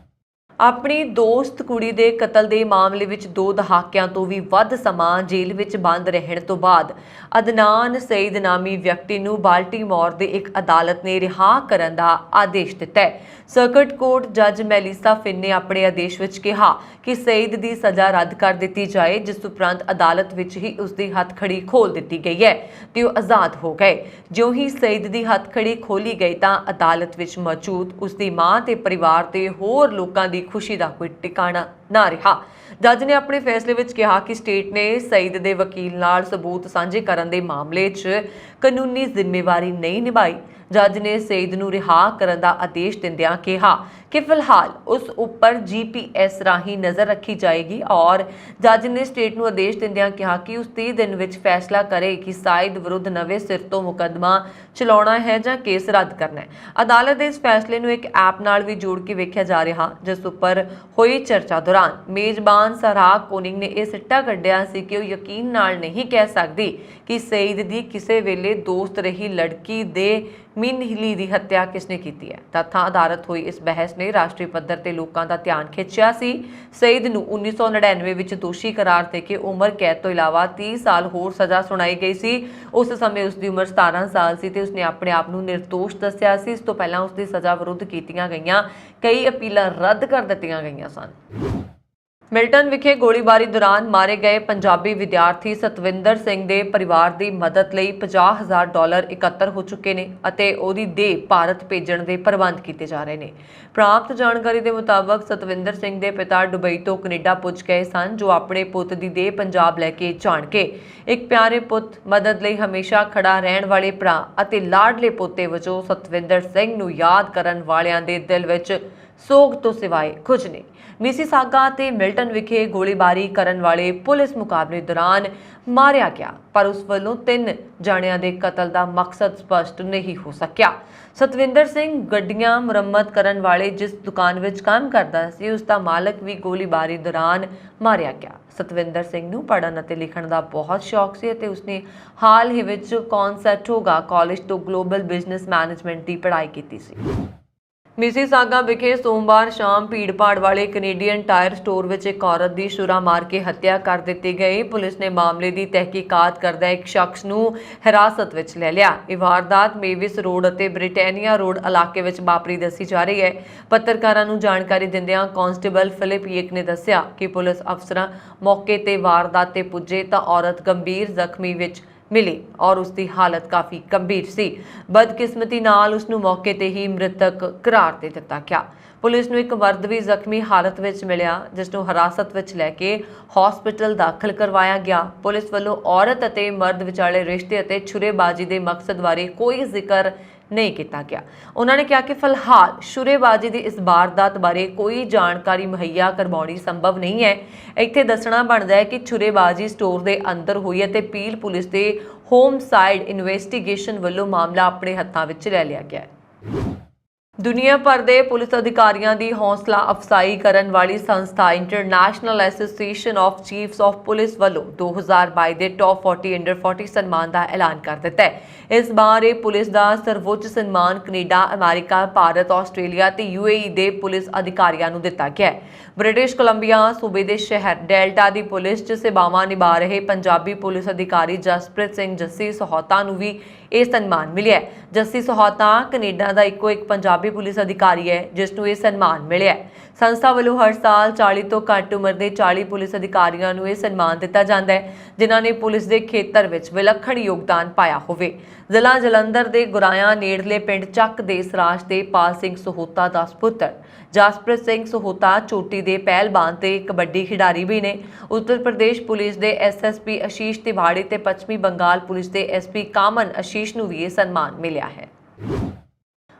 ਆਪਣੀ ਦੋਸਤ ਕੁੜੀ ਦੇ ਕਤਲ ਦੇ ਮਾਮਲੇ ਵਿੱਚ 2 ਦਹਾਕਿਆਂ ਤੋਂ ਵੀ ਵੱਧ ਸਮਾਂ ਜੇਲ੍ਹ ਵਿੱਚ ਬੰਦ ਰਹਿਣ ਤੋਂ ਬਾਅਦ ਅਦਨਾਨ ਸਈਦ ਨਾਮੀ ਵਿਅਕਤੀ ਨੂੰ ਬਾਲਟੀਮੋਰ ਦੇ ਇੱਕ ਅਦਾਲਤ ਨੇ ਰਿਹਾ ਕਰਨ ਦਾ ਆਦੇਸ਼ ਦਿੱਤਾ ਹੈ। ਸਰਕਟ ਕੋਰਟ ਜੱਜ ਮੈਲੀਸਾ ਫਿਨ ਨੇ ਆਪਣੇ ਆਦੇਸ਼ ਵਿੱਚ ਕਿਹਾ ਕਿ ਸਈਦ ਦੀ ਸਜ਼ਾ ਰੱਦ ਕਰ ਦਿੱਤੀ ਜਾਏ, ਜਿਸ ਉਪਰੰਤ ਅਦਾਲਤ ਵਿੱਚ ਹੀ ਉਸ ਦੀ ਹੱਥਕੜੀ ਖੋਲ ਦਿੱਤੀ ਗਈ ਹੈ ਤੇ ਉਹ ਆਜ਼ਾਦ ਹੋ ਗਏ। ਜਿਉਂ ਹੀ ਸਈਦ ਦੀ ਹੱਥਕੜੀ ਖੋਲੀ ਗਈ ਤਾਂ ਅਦਾਲਤ ਵਿੱਚ ਮੌਜੂਦ ਉਸ ਦੀ ਮਾਂ ਤੇ ਪਰਿਵਾਰ ਤੇ ਹੋਰ ਲੋਕਾਂ ਦੀ ਖੁਸ਼ੀ ਦਾ ਕੋਈ ਟਿਕਾਣਾ ਨਾ ਰਿਹਾ। ਜੱਜ ਨੇ ਆਪਣੇ ਫੈਸਲੇ ਵਿੱਚ ਕਿਹਾ ਕਿ ਸਟੇਟ ਨੇ ਸਈਦ ਦੇ ਵਕੀਲ ਨਾਲ ਸਬੂਤ ਸਾਂਝੇ ਕਰਨ ਦੇ ਮਾਮਲੇ 'ਚ ਕਾਨੂੰਨੀ ਜ਼ਿੰਮੇਵਾਰੀ ਨਹੀਂ ਨਿਭਾਈ। ਜੱਜ ਨੇ ਸਈਦ ਨੂੰ ਰਿਹਾ ਕਰਨ ਦਾ ਆਦੇਸ਼ ਦਿੰਦਿਆਂ ਕਿਹਾ ਕਿ ਫਿਲਹਾਲ ਉਸ ਉੱਪਰ GPS ਰਾਹੀਂ ਨਜ਼ਰ ਰੱਖੀ ਜਾਏਗੀ ਔਰ ਜੱਜ ਨੇ ਸਟੇਟ ਨੂੰ ਆਦੇਸ਼ ਦਿੰਦਿਆਂ ਕਿਹਾ ਕਿ ਉਸ 30 ਦਿਨ ਵਿੱਚ ਫੈਸਲਾ ਕਰੇ ਕਿ ਸਈਦ ਵਿਰੁੱਧ ਨਵੇਂ ਸਿਰ ਤੋਂ ਮੁਕੱਦਮਾ ਚਲਾਉਣਾ ਹੈ ਜਾਂ ਕੇਸ ਰੱਦ ਕਰਨਾ ਹੈ। ਅਦਾਲਤ ਦੇ ਇਸ ਫੈਸਲੇ ਨੂੰ ਇੱਕ ਐਪ ਨਾਲ ਵੀ ਜੋੜ ਕੇ ਵੇਖਿਆ ਜਾ ਰਿਹਾ, ਜਿਸ ਉੱਪਰ ਹੋਈ ਚਰਚਾ ਦੌਰਾਨ ਮੇਜ਼ਬਾਨ ਸਰਾਹ ਕੋਨਿੰਗ ਨੇ ਇਹ ਸਿੱਟਾ ਕੱਢਿਆ ਸੀ ਕਿ ਉਹ ਯਕੀਨ ਨਾਲ ਨਹੀਂ ਕਹਿ ਸਕਦੀ ਕਿ ਸਈਦ ਦੀ ਕਿਸੇ ਵੇਲੇ ਦੋਸਤ ਰਹੀ ਲੜਕੀ ਦੇ ਮਿਨਹਿਲੀ ਦੀ ਹੱਤਿਆ ਕਿਸਨੇ ਕੀਤੀ ਹੈ। ਤੱਥਾਂ ਆਧਾਰਿਤ ਹੋਈ ਇਸ ਬਹਿਸ ਨੇ ਰਾਸ਼ਟਰੀ ਪੱਧਰ ਤੇ ਲੋਕਾਂ ਦਾ ਧਿਆਨ ਖਿੱਚਿਆ ਸੀ। ਸਈਦ ਨੂੰ 1999 ਵਿੱਚ ਦੋਸ਼ੀ ਕਰਾਰ ਦੇ ਕੇ ਉਮਰ ਕੈਦ ਤੋਂ ਇਲਾਵਾ 30 ਸਾਲ ਹੋਰ ਸਜ਼ਾ ਸੁਣਾਈ ਗਈ ਸੀ। ਉਸ ਸਮੇਂ ਉਸ ਦੀ ਉਮਰ 17 ਸਾਲ ਸੀ ਤੇ ਉਸਨੇ ਆਪਣੇ ਆਪ ਨੂੰ ਨਿਰਦੋਸ਼ ਦੱਸਿਆ ਸੀ। ਇਸ ਤੋਂ ਪਹਿਲਾਂ ਉਸ ਦੀ ਸਜ਼ਾ ਵਿਰੁੱਧ ਕੀਤੀਆਂ ਗਈਆਂ ਕਈ ਅਪੀਲਾਂ ਰੱਦ ਕਰ ਦਿੱਤੀਆਂ ਗਈਆਂ ਸਨ। ਮਿਲਟਨ ਵਿਖੇ ਗੋਲੀਬਾਰੀ ਦੌਰਾਨ ਮਾਰੇ ਗਏ ਪੰਜਾਬੀ ਵਿਦਿਆਰਥੀ ਸਤਵਿੰਦਰ ਸਿੰਘ ਦੇ ਪਰਿਵਾਰ ਦੀ ਮਦਦ ਲਈ $50,000 ਇਕੱਤਰ ਹੋ ਚੁੱਕੇ ਨੇ ਅਤੇ ਉਹਦੀ ਦੇਹ ਭਾਰਤ ਭੇਜਣ ਦੇ ਪ੍ਰਬੰਧ ਕੀਤੇ ਜਾ ਰਹੇ ਨੇ। ਪ੍ਰਾਪਤ ਜਾਣਕਾਰੀ ਦੇ ਮੁਤਾਬਕ ਸਤਵਿੰਦਰ ਸਿੰਘ ਦੇ ਪਿਤਾ ਦੁਬਈ ਤੋਂ ਕੈਨੇਡਾ ਪੁੱਜ ਗਏ ਸਨ, ਜੋ ਆਪਣੇ ਪੁੱਤ ਦੀ ਦੇਹ ਪੰਜਾਬ ਲੈ ਕੇ ਜਾਣ ਕੇ ਇੱਕ ਪਿਆਰੇ ਪੁੱਤ, ਮਦਦ ਲਈ ਹਮੇਸ਼ਾ ਖੜਾ ਰਹਿਣ ਵਾਲੇ ਭਰਾ ਅਤੇ ਲਾਡਲੇ ਪੋਤੇ ਵਜੋਂ ਸਤਵਿੰਦਰ ਸਿੰਘ ਨੂੰ ਯਾਦ ਕਰਨ ਵਾਲਿਆਂ ਦੇ ਦਿਲ ਵਿੱਚ ਸੋਗ ਤੋਂ ਸਿਵਾਏ ਕੁਝ ਨਹੀਂ। ਮਿਸੀਸਾਗਾ ਤੇ ਮਿਲਟਨ ਵਿਖੇ ਗੋਲੀਬਾਰੀ ਕਰਨ ਵਾਲੇ ਪੁਲਿਸ ਮੁਕਾਬਲੇ ਦੌਰਾਨ ਮਾਰਿਆ ਗਿਆ, ਪਰ ਉਸ ਵੱਲੋਂ 3 ਜਾਣਿਆਂ ਦੇ ਕਤਲ ਦਾ ਮਕਸਦ ਸਪਸ਼ਟ ਨਹੀਂ ਹੋ ਸਕਿਆ। ਸਤਵਿੰਦਰ ਸਿੰਘ ਗੱਡੀਆਂ ਮੁਰੰਮਤ ਕਰਨ ਵਾਲੇ ਜਿਸ ਦੁਕਾਨ ਵਿੱਚ ਕੰਮ ਕਰਦਾ ਸੀ, ਉਸ ਦਾ ਮਾਲਕ ਵੀ ਗੋਲੀਬਾਰੀ ਦੌਰਾਨ ਮਾਰਿਆ ਗਿਆ। ਸਤਵਿੰਦਰ ਸਿੰਘ ਨੂੰ ਪੜ੍ਹਨ ਅਤੇ ਲਿਖਣ ਦਾ ਬਹੁਤ ਸ਼ੌਕ ਸੀ ਅਤੇ ਉਸਨੇ ਹਾਲ ਹੀ ਵਿੱਚ ਕੌਨਸੈਟੋਗਾ ਕਾਲਜ ਤੋਂ ਗਲੋਬਲ ਬਿਜ਼ਨਸ ਮੈਨੇਜਮੈਂਟ ਦੀ ਪੜ੍ਹਾਈ ਕੀਤੀ ਸੀ। ਮਿਸੀਸਾਗਾ ਵਿਖੇ ਸੋਮਵਾਰ ਸ਼ਾਮ ਭੀੜਭਾੜ ਵਾਲੇ ਕੈਨੇਡੀਅਨ ਟਾਇਰ ਸਟੋਰ ਵਿੱਚ ਇੱਕ ਔਰਤ ਦੀ ਛੁਰਾ ਮਾਰ ਕੇ ਹੱਤਿਆ ਕਰ ਦਿੱਤੀ ਗਈ। ਪੁਲਿਸ ਨੇ ਮਾਮਲੇ ਦੀ ਤਹਿਕੀਕਾਤ ਕਰਦਿਆਂ ਇੱਕ ਸ਼ਖਸ ਨੂੰ ਹਿਰਾਸਤ ਵਿੱਚ ਲੈ ਲਿਆ। ਇਹ ਵਾਰਦਾਤ ਮੇਵਿਸ ਰੋਡ ਅਤੇ ਬ੍ਰਿਟਾਨੀਆ ਰੋਡ ਇਲਾਕੇ ਵਿੱਚ ਵਾਪਰੀ ਦੱਸੀ ਜਾ ਰਹੀ ਹੈ। ਪੱਤਰਕਾਰਾਂ ਨੂੰ ਜਾਣਕਾਰੀ ਦਿੰਦਿਆਂ ਕਾਂਸਟੇਬਲ ਫਿਲਿਪ ਯੇਕ ਨੇ ਦੱਸਿਆ ਕਿ ਪੁਲਿਸ ਅਫਸਰਾਂ ਮੌਕੇ ਤੇ ਵਾਰਦਾਤ ਤੇ ਪੁੱਜੇ ਤਾਂ ਔਰਤ ਗੰਭੀਰ ਜ਼ਖਮੀ ਵਿੱਚ मिली और उसकी हालत काफ़ी गंभीर सी। बदकिस्मती नाल उसनू मौके ते ही मृतक करार दे दिता गया। पुलिस नू एक मर्द भी जख्मी हालत विच मिलिया, जिसनू हिरासत विच लैके हॉस्पिटल दाखिल करवाया गया। पुलिस वालों औरत अते मर्द विचाले रिश्ते अते छुरेबाजी के मकसद बारे कोई जिक्र नहीं किया गया। उन्होंने कहा कि फिलहाल छुरेबाजी की इस वारदात बारे कोई जानकारी मुहैया करवानी संभव नहीं है। इत्थे दसना बनता है कि छुरेबाजी स्टोर के अंदर हुई है, पील पुलिस के होम साइड इन्वेस्टिगेशन वालों मामला अपने हत्थों में ले लिया गया है। दुनिया भर के पुलिस अधिकारियों की हौसला अफसाई करने वाली संस्था international association of chiefs of police वालों 2022 के टॉप 40 अंडर 40 सन्मान का ऐलान कर दिता है। इस बार ये पुलिस का सर्वोच्च सन्मान कनेडा, अमेरिका, भारत, आस्ट्रेलिया ते यूएई के पुलिस अधिकारियों को दिता गया है। ब्रिटिश कोलंबिया सूबे के शहर डेल्टा की पुलिस च सेवावां निभा रहे पंजाबी पुलिस अधिकारी जसप्रीत सिंह जस्सी सहोता नूं भी यह सन्मान मिलिया है। जस्सी सहोता कनेडा का इको एक पंजाबी पुलिस अधिकारी है जिसनूं यह सन्मान मिलिया है। संस्था वालों हर साल 40 तो घੱਟ उम्र के 40 पुलिस अधिकारियों को यह सन्मान दिता जाता है जिन्होंने पुलिस के खेतर में विलक्षण योगदान पाया होवे। जिला जलंधर के गुराया नेड़ले पिंड ਚੱਕ ਦੇ सराज के पाल सिंह सहोता का पुत्र जसप्रीत सिंह सहोता चोटी के पहलवान ते कबड्डी खिडारी भी ने। उत्तर प्रदेश पुलिस के SSP आशीष तिवाड़ी ते पश्चिमी बंगाल पुलिस के SP कामन आशीष नूं भी यह सन्मान मिलिया है।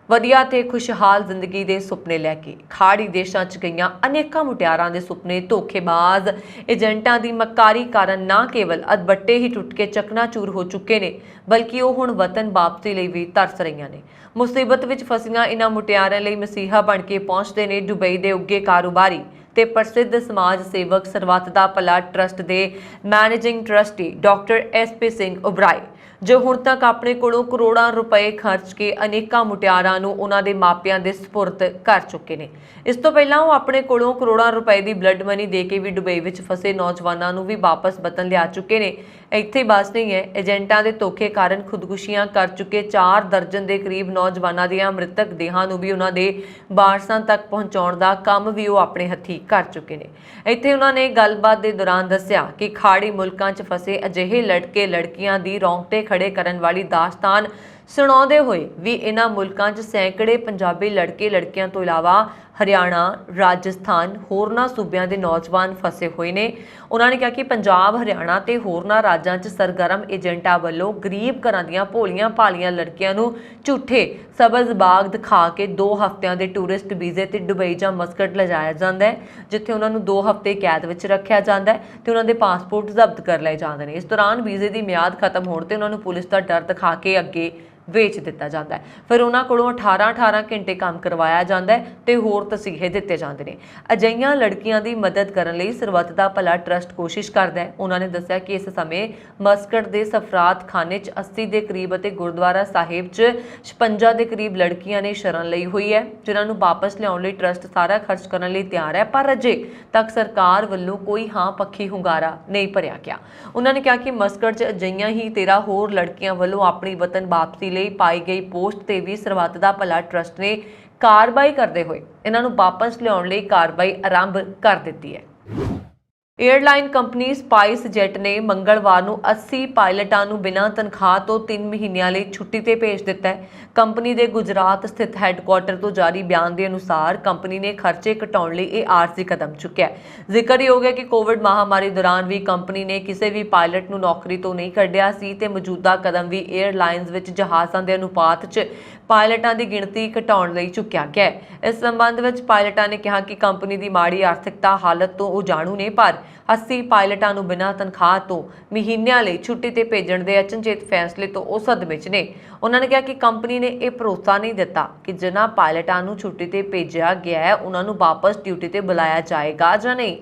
ਵਧੀਆ ਤੇ ਖੁਸ਼ਹਾਲ ਜ਼ਿੰਦਗੀ ਦੇ ਸੁਪਨੇ ਲੈ ਕੇ ਖਾੜੀ ਦੇਸ਼ਾਂ 'ਚ ਗਈਆਂ ਅਨੇਕਾਂ ਮੁਟਿਆਰਾਂ ਦੇ ਸੁਪਨੇ ਧੋਖੇਬਾਜ਼ ਏਜੰਟਾਂ ਦੀ ਮੱਕਾਰੀ ਕਾਰਨ ਨਾ ਕੇਵਲ ਅਦਬੱਟੇ ਹੀ ਟੁੱਟ ਕੇ ਚਕਨਾਚੂਰ ਹੋ ਚੁੱਕੇ ਨੇ, ਬਲਕਿ ਉਹ ਹੁਣ ਵਤਨ ਵਾਪਸੀ ਲਈ ਵੀ ਤਰਸ ਰਹੀਆਂ ਨੇ। ਮੁਸੀਬਤ ਵਿੱਚ ਫਸੀਆਂ ਇਹਨਾਂ ਮੁਟਿਆਰਾਂ ਲਈ ਮਸੀਹਾ ਬਣ ਕੇ ਪਹੁੰਚਦੇ ਨੇ ਦੁਬਈ ਦੇ ਉੱਗੇ ਕਾਰੋਬਾਰੀ ਤੇ ਪ੍ਰਸਿੱਧ ਸਮਾਜ ਸੇਵਕ ਸਰਬੱਤ ਦਾ ਭਲਾ ਟਰਸਟ ਦੇ managing trustee doctor SP Singh Oberoi, जो हुण तक अपने कोलों करोड़ों रुपए खर्च के अनेकों मुटियारां नूं उन्हां दे मापियां दे सपुर्द कर चुके ने। इस तो पहलां वो अपने कोलों करोड़ों रुपए की ब्लड मनी दे के भी दुबई विच फसे नौजवानों नूं भी वापस वतन लिया चुके ने। इत्थे बस नहीं है, एजेंटां दे धोखे कारण खुदकुशियां कर चुके 4 दर्जन के करीब नौजवानों दीआं मृतक देहां नूं भी उन्हां दे वारसां तक पहुंचाउण दा काम भी वो अपने हत्थीं कर चुके ने। इत्थे उन्हां ने गलबात के दौरान दस्सिया कि खाड़ी मुल्कां 'च फसे अजिहे लड़के लड़कियां दी रोंगटे खड़े करन वाली दास्तान सुणाउंदे होए भी इन्हां मुल्कां 'च सैकड़े पंजाबी लड़के लड़कियां तो इलावा हरियाणा, राजस्थान, होरना सूबियां दे नौजवान फसे हुए ने। उन्होंने कहा कि पंजाब, हरियाणा ते होरना राज्यां 'च सरगर्म एजेंटां वल्लों गरीब घरां दीआं भोलियां भालियां लड़कियां नूं झूठे सब्ज़ बाग दिखा के 2 हफ्तिਆਂ ਦੇ टूरिस्ट वीजे ते दुबई ਜਾਂ ਮਸਕਟ ਲਿਜਾਇਆ ਜਾਂਦਾ ਹੈ, ਜਿੱਥੇ ਉਹਨਾਂ ਨੂੰ 2 ਹਫ਼ਤੇ ਕੈਦ ਵਿੱਚ ਰੱਖਿਆ ਜਾਂਦਾ ਹੈ ਤੇ ਉਹਨਾਂ ਦੇ ਪਾਸਪੋਰਟ ਜ਼ਬਤ ਕਰ ਲਏ ਜਾਂਦੇ ਨੇ। ਇਸ ਦੌਰਾਨ ਵੀਜ਼ੇ ਦੀ ਮਿਆਦ ਖਤਮ ਹੋਣ ਤੇ ਉਹਨਾਂ ਨੂੰ ਪੁਲਿਸ ਦਾ ਡਰ ਦਿਖਾ ਕੇ ਅੱਗੇ ਵੇਚ ਦਿੱਤਾ ਜਾਂਦਾ ਹੈ। ਫਿਰ ਉਹਨਾਂ ਕੋਲੋਂ 18 ਘੰਟੇ ਕੰਮ ਕਰਵਾਇਆ ਜਾਂਦਾ ਹੈ ਤੇ ਹੋਰ ਤਸੀਹੇ ਦਿੱਤੇ ਜਾਂਦੇ ਨੇ। ਅਜਿਹੀਆਂ ਲੜਕੀਆਂ ਦੀ ਮਦਦ ਕਰਨ ਲਈ ਸਰਬੱਤ ਦਾ ਭਲਾ ਟਰਸਟ ਕੋਸ਼ਿਸ਼ ਕਰਦਾ ਹੈ। ਉਹਨਾਂ ਨੇ ਦੱਸਿਆ ਕਿ ਇਸ ਸਮੇਂ ਮਸਕਟ ਦੇ ਸਫਰਾਤ ਖਾਨੇ 'ਚ 80 ਦੇ ਕਰੀਬ ਅਤੇ ਗੁਰਦੁਆਰਾ ਸਾਹਿਬ 'ਚ 56 ਦੇ ਕਰੀਬ ਲੜਕੀਆਂ ਨੇ ਸ਼ਰਨ ਲਈ ਹੋਈ ਹੈ, ਜਿਨ੍ਹਾਂ ਨੂੰ ਵਾਪਸ ਲਿਆਉਣ ਲਈ ਟਰਸਟ ਸਾਰਾ ਖਰਚ ਕਰਨ ਲਈ ਤਿਆਰ ਹੈ, ਪਰ ਅਜੇ ਤੱਕ ਸਰਕਾਰ ਵੱਲੋਂ ਕੋਈ ਹਾਂ ਪੱਖੀ ਹੁੰਗਾਰਾ ਨਹੀਂ ਭਰਿਆ ਗਿਆ। ਉਹਨਾਂ ਨੇ ਕਿਹਾ ਕਿ ਮਸਕਟ 'ਚ ਅਜਿਹੀਆਂ ਹੀ 13 ਹੋਰ ਲੜਕੀਆਂ ਵੱਲੋਂ ਆਪਣੀ ਵਤਨ ਵਾਪਸੀ ਲਈ पाई गई पोस्ट ते भी सरबत दा भला ट्रस्ट ने कार्रवाई करते हुए इन्हां नूं वापस लियाउण लई कार्रवाई आरंभ कर दित्ती है। एयरलाइन कंपनी स्पाइस जेट ने मंगलवार ਨੂੰ 80 ਪਾਇਲਟਾਂ ਨੂੰ ਬਿਨਾਂ ਤਨਖਾਹ ਤੋਂ 3 ਮਹੀਨਿਆਂ ਲਈ ਛੁੱਟੀ ਤੇ ਭੇਜ ਦਿੱਤਾ ਹੈ। ਕੰਪਨੀ ਦੇ ਗੁਜਰਾਤ ਸਥਿਤ ਹੈੱਡਕੁਆਰਟਰ ਤੋਂ ਜਾਰੀ ਬਿਆਨ ਦੇ ਅਨੁਸਾਰ ਕੰਪਨੀ ਨੇ ਖਰਚੇ ਘਟਾਉਣ ਲਈ ਇਹ ਆਰਜ਼ੀ ਕਦਮ ਚੁੱਕਿਆ ਹੈ। ਜ਼ਿਕਰਯੋਗ ਹੈ ਕਿ ਕੋਵਿਡ ਮਹਾਮਾਰੀ ਦੌਰਾਨ ਵੀ ਕੰਪਨੀ ਨੇ ਕਿਸੇ ਵੀ ਪਾਇਲਟ ਨੂੰ ਨੌਕਰੀ ਤੋਂ ਨਹੀਂ ਕੱਢਿਆ ਸੀ ਤੇ ਮੌਜੂਦਾ ਕਦਮ ਵੀ 에ਅਰਲਾਈਨਸ ਵਿੱਚ ਜਹਾਜ਼ਾਂ ਦੇ ਅਨੁਪਾਤ 'ਚ ਪਾਇਲਟਾਂ ਦੀ ਗਿਣਤੀ ਘਟਾਉਣ ਲਈ ਚੁੱਕਿਆ ਗਿਆ ਹੈ। ਇਸ ਸੰਬੰਧ ਵਿੱਚ ਪਾਇਲਟਾਂ ਨੇ ਕਿਹਾ ਕਿ ਕੰਪਨੀ ਦੀ ਮਾੜੀ ਆਰਥਿਕਤਾ ਹਾਲਤ ਤੋਂ ਉਹ ਜਾਣੂ ਨੇ, ਪਰ 80 ਪਾਇਲਟਾਂ ਨੂੰ ਬਿਨਾਂ ਤਨਖਾਹ ਤੋਂ ਮਹੀਨਿਆਂ ਲਈ ਛੁੱਟੀ ਤੇ ਭੇਜਣ ਦੇ ਅਚਨਚੇਤ ਫੈਸਲੇ ਤੋਂ ਉਹ ਸਦਮੇ 'ਚ ਨੇ। ਉਹਨਾਂ ਨੇ ਕਿਹਾ ਕਿ ਕੰਪਨੀ ਨੇ ਇਹ ਭਰੋਸਾ ਨਹੀਂ ਦਿੱਤਾ ਕਿ ਜਿਨ੍ਹਾਂ ਪਾਇਲਟਾਂ ਨੂੰ ਛੁੱਟੀ ਤੇ ਭੇਜਿਆ ਗਿਆ ਹੈ ਉਹਨਾਂ ਨੂੰ ਵਾਪਸ ਡਿਊਟੀ ਤੇ ਬੁਲਾਇਆ ਜਾਏਗਾ ਜਾਂ ਨਹੀਂ।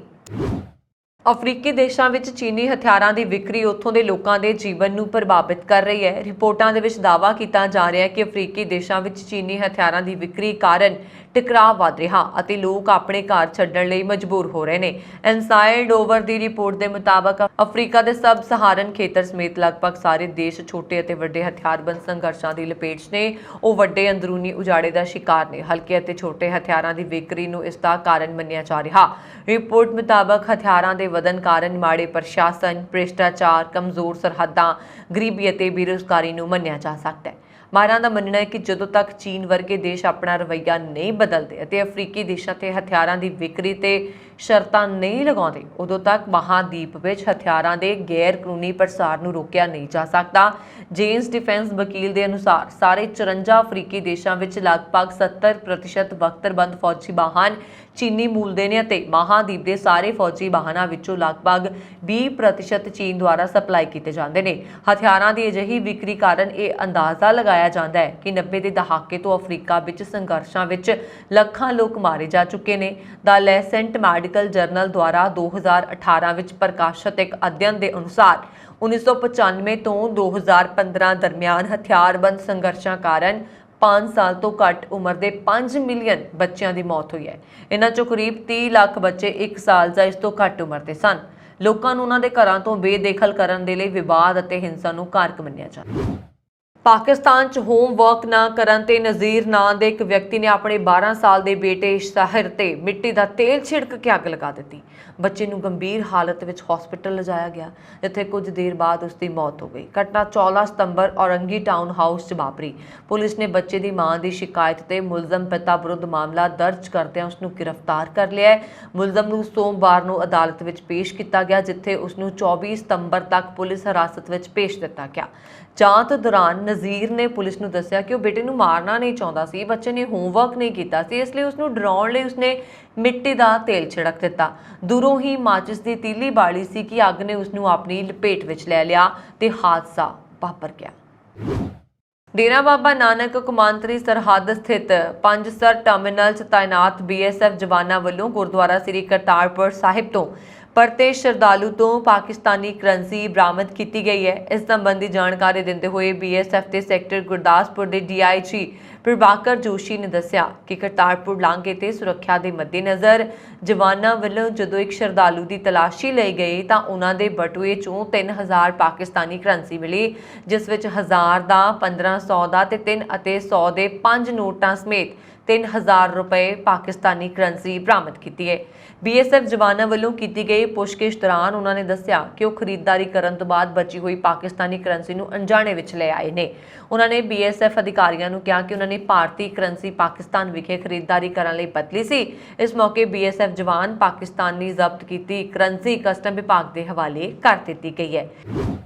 ਅਫਰੀਕੀ ਦੇਸ਼ਾਂ ਵਿੱਚ ਚੀਨੀ ਹਥਿਆਰਾਂ ਦੀ ਵਿਕਰੀ ਉੱਥੋਂ ਦੇ ਲੋਕਾਂ ਦੇ ਜੀਵਨ ਨੂੰ ਪ੍ਰਭਾਵਿਤ ਕਰ ਰਹੀ ਹੈ। ਰਿਪੋਰਟਾਂ ਦੇ ਵਿੱਚ ਦਾਅਵਾ ਕੀਤਾ ਜਾ ਰਿਹਾ ਹੈ ਕਿ ਅਫਰੀਕੀ ਦੇਸ਼ਾਂ ਵਿੱਚ ਚੀਨੀ ਹਥਿਆਰਾਂ ਦੀ ਵਿਕਰੀ ਕਾਰਨ ਟਕਰਾਅ ਵਧ ਰਿਹਾ ਅਤੇ ਲੋਕ ਆਪਣੇ ਘਰ ਛੱਡਣ ਲਈ ਮਜਬੂਰ ਹੋ ਰਹੇ ਨੇ। ਇਨਸਾਈਡ ਓਵਰ ਦੀ ਰਿਪੋਰਟ ਦੇ ਮੁਤਾਬਕ ਅਫਰੀਕਾ ਦੇ ਸਬ ਸਹਾਰਨ ਖੇਤਰ ਸਮੇਤ ਲਗਭਗ ਸਾਰੇ ਦੇਸ਼ ਛੋਟੇ ਅਤੇ ਵੱਡੇ ਹਥਿਆਰਬੰਦ ਸੰਘਰਸ਼ਾਂ ਦੀ ਲਪੇਟ 'ਚ ਨੇ। ਉਹ ਵੱਡੇ ਅੰਦਰੂਨੀ ਉਜਾੜੇ ਦਾ ਸ਼ਿਕਾਰ ਨੇ। ਹਲਕੇ ਅਤੇ ਛੋਟੇ ਹਥਿਆਰਾਂ ਦੀ ਵਿਕਰੀ ਨੂੰ ਇਸ ਦਾ ਕਾਰਨ ਮੰਨਿਆ ਜਾ ਰਿਹਾ। ਰਿਪੋਰਟ ਮੁਤਾਬਕ ਹਥਿਆਰਾਂ ਦੇ ਵਧਣ ਕਾਰਨ ਮਾੜੇ ਪ੍ਰਸ਼ਾਸਨ, ਭ੍ਰਿਸ਼ਟਾਚਾਰ, ਕਮਜ਼ੋਰ ਸਰਹੱਦਾਂ, ਗਰੀਬੀ ਅਤੇ ਬੇਰੁਜ਼ਗਾਰੀ ਨੂੰ ਮੰਨਿਆ ਜਾ ਸਕਦਾ ਹੈ। ਮਾਹਿਰਾਂ ਦਾ ਮੰਨਣਾ ਹੈ ਕਿ ਜਦੋਂ ਤੱਕ ਚੀਨ ਵਰਗੇ ਦੇਸ਼ ਆਪਣਾ ਰਵੱਈਆ ਨਹੀਂ ਬਦਲਦੇ ਅਤੇ ਅਫਰੀਕੀ ਦੇਸ਼ਾਂ ਤੇ ਹਥਿਆਰਾਂ ਦੀ ਵਿਕਰੀ ਤੇ ਸ਼ਰਤਾਂ ਨਹੀਂ ਲਗਾਉਂਦੇ, ਉਦੋਂ ਤੱਕ ਮਹਾਦੀਪ ਵਿੱਚ ਹਥਿਆਰਾਂ ਦੇ ਗੈਰ ਕਾਨੂੰਨੀ ਪ੍ਰਸਾਰ ਨੂੰ ਰੋਕਿਆ ਨਹੀਂ ਜਾ ਸਕਦਾ। ਜੇਮਸ ਡਿਫੈਂਸ ਵਕੀਲ ਦੇ ਅਨੁਸਾਰ ਸਾਰੇ 54 ਅਫਰੀਕੀ ਦੇਸ਼ਾਂ ਵਿੱਚ ਲਗਭਗ 70% ਬਖਤਰਬੰਦ ਫੌਜੀ ਵਾਹਨ ਚੀਨੀ ਮੂਲ ਦੇ ਨੇ ਅਤੇ ਮਹਾਦੀਪ ਦੇ ਸਾਰੇ ਫੌਜੀ ਵਾਹਨਾਂ ਵਿੱਚੋਂ ਲਗਭਗ 20% ਚੀਨ ਦੁਆਰਾ ਸਪਲਾਈ ਕੀਤੇ ਜਾਂਦੇ ਨੇ। ਹਥਿਆਰਾਂ ਦੀ ਅਜਿਹੀ ਵਿਕਰੀ ਕਾਰਨ ਇਹ ਅੰਦਾਜ਼ਾ ਲਗਾਇਆ ਜਾਂਦਾ ਹੈ ਕਿ 90 ਦੇ ਦਹਾਕੇ ਤੋਂ ਅਫਰੀਕਾ ਵਿੱਚ ਸੰਘਰਸ਼ਾਂ ਵਿੱਚ ਲੱਖਾਂ ਲੋਕ ਮਾਰੇ ਜਾ ਚੁੱਕੇ ਨੇ। ਦਾ ਲੈਂਸੈਟ ਮੈਡੀਕਲ ਜਰਨਲ ਦੁਆਰਾ 2018 ਵਿੱਚ ਪ੍ਰਕਾਸ਼ਿਤ ਇੱਕ ਅਧਿਐਨ ਦੇ ਅਨੁਸਾਰ 1995 ਤੋਂ 2015 ਦਰਮਿਆਨ ਹਥਿਆਰਬੰਦ ਸੰਘਰਸ਼ਾਂ ਕਾਰਨ 5 ਸਾਲ ਤੋਂ ਘੱਟ ਉਮਰ ਦੇ 5 ਮਿਲੀਅਨ ਬੱਚਿਆਂ ਦੀ ਮੌਤ ਹੋਈ ਹੈ। ਇਹਨਾਂ ਚੋਂ ਕਰੀਬ 30 ਲੱਖ ਬੱਚੇ 1 ਸਾਲ ਜਾਂ ਇਸ ਤੋਂ ਘੱਟ ਉਮਰ ਦੇ ਸਨ। ਲੋਕਾਂ ਨੂੰ ਉਹਨਾਂ ਦੇ ਘਰਾਂ ਤੋਂ ਬੇਦਖਲ ਕਰਨ ਦੇ ਲਈ ਵਿਵਾਦ ਅਤੇ ਹਿੰਸਾ ਨੂੰ ਕਾਰਕ ਮੰਨਿਆ ਜਾਂਦਾ ਹੈ। ਪਾਕਿਸਤਾਨ 'ਚ ਹੋਮਵਰਕ ਨਾ ਕਰਨ ਤੇ ਨਜ਼ੀਰ ਨਾਂ ਦੇ ਇੱਕ ਵਿਅਕਤੀ ਨੇ ਆਪਣੇ 12 ਸਾਲ ਦੇ ਬੇਟੇ ਸ਼ਾਹਿਰ ਤੇ ਮਿੱਟੀ ਦਾ ਤੇਲ ਛਿੜਕ ਕੇ ਅੱਗ ਲਗਾ ਦਿੱਤੀ। ਬੱਚੇ ਨੂੰ ਗੰਭੀਰ ਹਾਲਤ ਵਿੱਚ ਹਸਪਤਾਲ ਲਿਜਾਇਆ ਗਿਆ, ਜਿੱਥੇ ਕੁਝ ਦੇਰ ਬਾਅਦ ਉਸ ਦੀ ਮੌਤ ਹੋ ਗਈ। ਘਟਨਾ 14 ਸਤੰਬਰ ਔਰੰਗੀ ਟਾਊਨ ਹਾਊਸ 'ਚ ਵਾਪਰੀ। ਪੁਲਿਸ ਨੇ ਬੱਚੇ ਦੀ ਮਾਂ ਦੀ ਸ਼ਿਕਾਇਤ ਤੇ ਮੁਲਜ਼ਮ ਪਿਤਾ ਵਿਰੁੱਧ ਮਾਮਲਾ ਦਰਜ ਕਰਦਿਆਂ ਉਸ ਨੂੰ ਗ੍ਰਿਫਤਾਰ ਕਰ ਲਿਆ ਹੈ। ਮੁਲਜ਼ਮ ਨੂੰ ਸੋਮਵਾਰ ਨੂੰ ਅਦਾਲਤ ਵਿੱਚ ਪੇਸ਼ ਕੀਤਾ ਗਿਆ, ਜਿੱਥੇ ਉਸ ਨੂੰ 24 ਸਤੰਬਰ ਤੱਕ ਪੁਲਿਸ ਹਿਰਾਸਤ ਵਿੱਚ ਭੇਜ ਦਿੱਤਾ ਗਿਆ। ਜਾਂਚ ਦੌਰਾਨ ਨਜ਼ੀਰ ਨੇ ਪੁਲਿਸ ਨੂੰ ਦੱਸਿਆ ਕਿ ਉਹ ਬੇਟੇ ਨੂੰ ਮਾਰਨਾ ਨਹੀਂ ਚਾਹੁੰਦਾ ਸੀ। ਬੱਚੇ ਨੇ ਹੋਮਵਰਕ ਨਹੀਂ ਕੀਤਾ ਸੀ, ਇਸ ਲਈ ਉਸ ਨੂੰ ਡਰਾਉਣ ਲਈ ਉਸਨੇ ਮਿੱਟੀ ਦਾ ਤੇਲ ਛਿੜਕ ਦਿੱਤਾ। ਦੂਰੋਂ ਹੀ ਮਾਚਿਸ ਦੀ ਤੀਲੀ ਬਾਲੀ ਸੀ ਕਿ ਅੱਗ ਨੇ ਉਸ ਨੂੰ ਆਪਣੀ ਲਪੇਟ ਵਿੱਚ ਲੈ ਲਿਆ ਤੇ ਹਾਦਸਾ ਵਾਪਰ ਗਿਆ। ਡੇਰਾ ਬਾਬਾ ਨਾਨਕ ਕੌਮਾਂਤਰੀ ਸਰਹੱਦ ਸਥਿਤ ਪੰਜਸਰ ਟਰਮੀਨਲ 'ਚ ਤਾਇਨਾਤ BSF ਜਵਾਨਾਂ ਵੱਲੋਂ ਗੁਰਦੁਆਰਾ ਸ੍ਰੀ ਕਰਤਾਰਪੁਰ ਸਾਹਿਬ ਤੋਂ ਪਰਤੇ ਸ਼ਰਧਾਲੂ ਤੋਂ ਪਾਕਿਸਤਾਨੀ ਕਰੰਸੀ ਬਰਾਮਦ ਕੀਤੀ ਗਈ ਹੈ। ਇਸ ਸੰਬੰਧੀ ਜਾਣਕਾਰੀ ਦਿੰਦੇ ਹੋਏ BSF ਦੇ ਸੈਕਟਰ ਗੁਰਦਾਸਪੁਰ ਦੇ DIG ਪ੍ਰਭਾਕਰ ਜੋਸ਼ੀ ਨੇ ਦੱਸਿਆ ਕਿ ਕਰਤਾਰਪੁਰ ਲਾਂਘੇ ਤੇ ਸੁਰੱਖਿਆ ਦੇ ਮੱਦੇਨਜ਼ਰ ਜਵਾਨਾਂ ਵੱਲੋਂ ਜਦੋਂ ਇੱਕ ਸ਼ਰਧਾਲੂ ਦੀ ਤਲਾਸ਼ੀ ਲਈ ਗਈ ਤਾਂ ਉਹਨਾਂ ਦੇ ਬਟੂਏ 'ਚੋਂ 3000 ਪਾਕਿਸਤਾਨੀ ਕਰੰਸੀ ਮਿਲੀ, ਜਿਸ ਵਿੱਚ 1000 ਦਾ, 1500 ਦਾ ਤੇ 3 ਅਤੇ 100 ਦੇ 5 ਨੋਟਾਂ ਸਮੇਤ 3000 ਰੁਪਏ ਪਾਕਿਸਤਾਨੀ ਕਰੰਸੀ ਬਰਾਮਦ ਕੀਤੀ ਹੈ। BSF ਜਵਾਨਾਂ ਵੱਲੋਂ ਕੀਤੀ ਗਈ ਪੁੱਛਗਿੱਛ ਦੌਰਾਨ ਉਹਨਾਂ ਨੇ ਦੱਸਿਆ ਕਿ ਉਹ ਖਰੀਦਦਾਰੀ ਕਰਨ ਤੋਂ ਬਾਅਦ ਬਚੀ ਹੋਈ ਪਾਕਿਸਤਾਨੀ ਕਰੰਸੀ ਨੂੰ ਅਣਜਾਣੇ ਵਿੱਚ ਲੈ ਆਏ ਨੇ। ਉਹਨਾਂ ਨੇ BSF ਅਧਿਕਾਰੀਆਂ ਨੂੰ ਕਿਹਾ ਕਿ ਉਹਨਾਂ ਨੇ ਭਾਰਤੀ ਕਰੰਸੀ ਪਾਕਿਸਤਾਨ ਵਿਖੇ ਖਰੀਦਦਾਰੀ ਕਰਨ ਲਈ ਬਦਲੀ ਸੀ। ਇਸ ਮੌਕੇ BSF ਜਵਾਨ ਪਾਕਿਸਤਾਨੀ ਜ਼ਬਤ ਕੀਤੀ ਕਰੰਸੀ ਕਸਟਮ ਵਿਭਾਗ ਦੇ ਹਵਾਲੇ ਕਰ ਦਿੱਤੀ ਗਈ ਹੈ।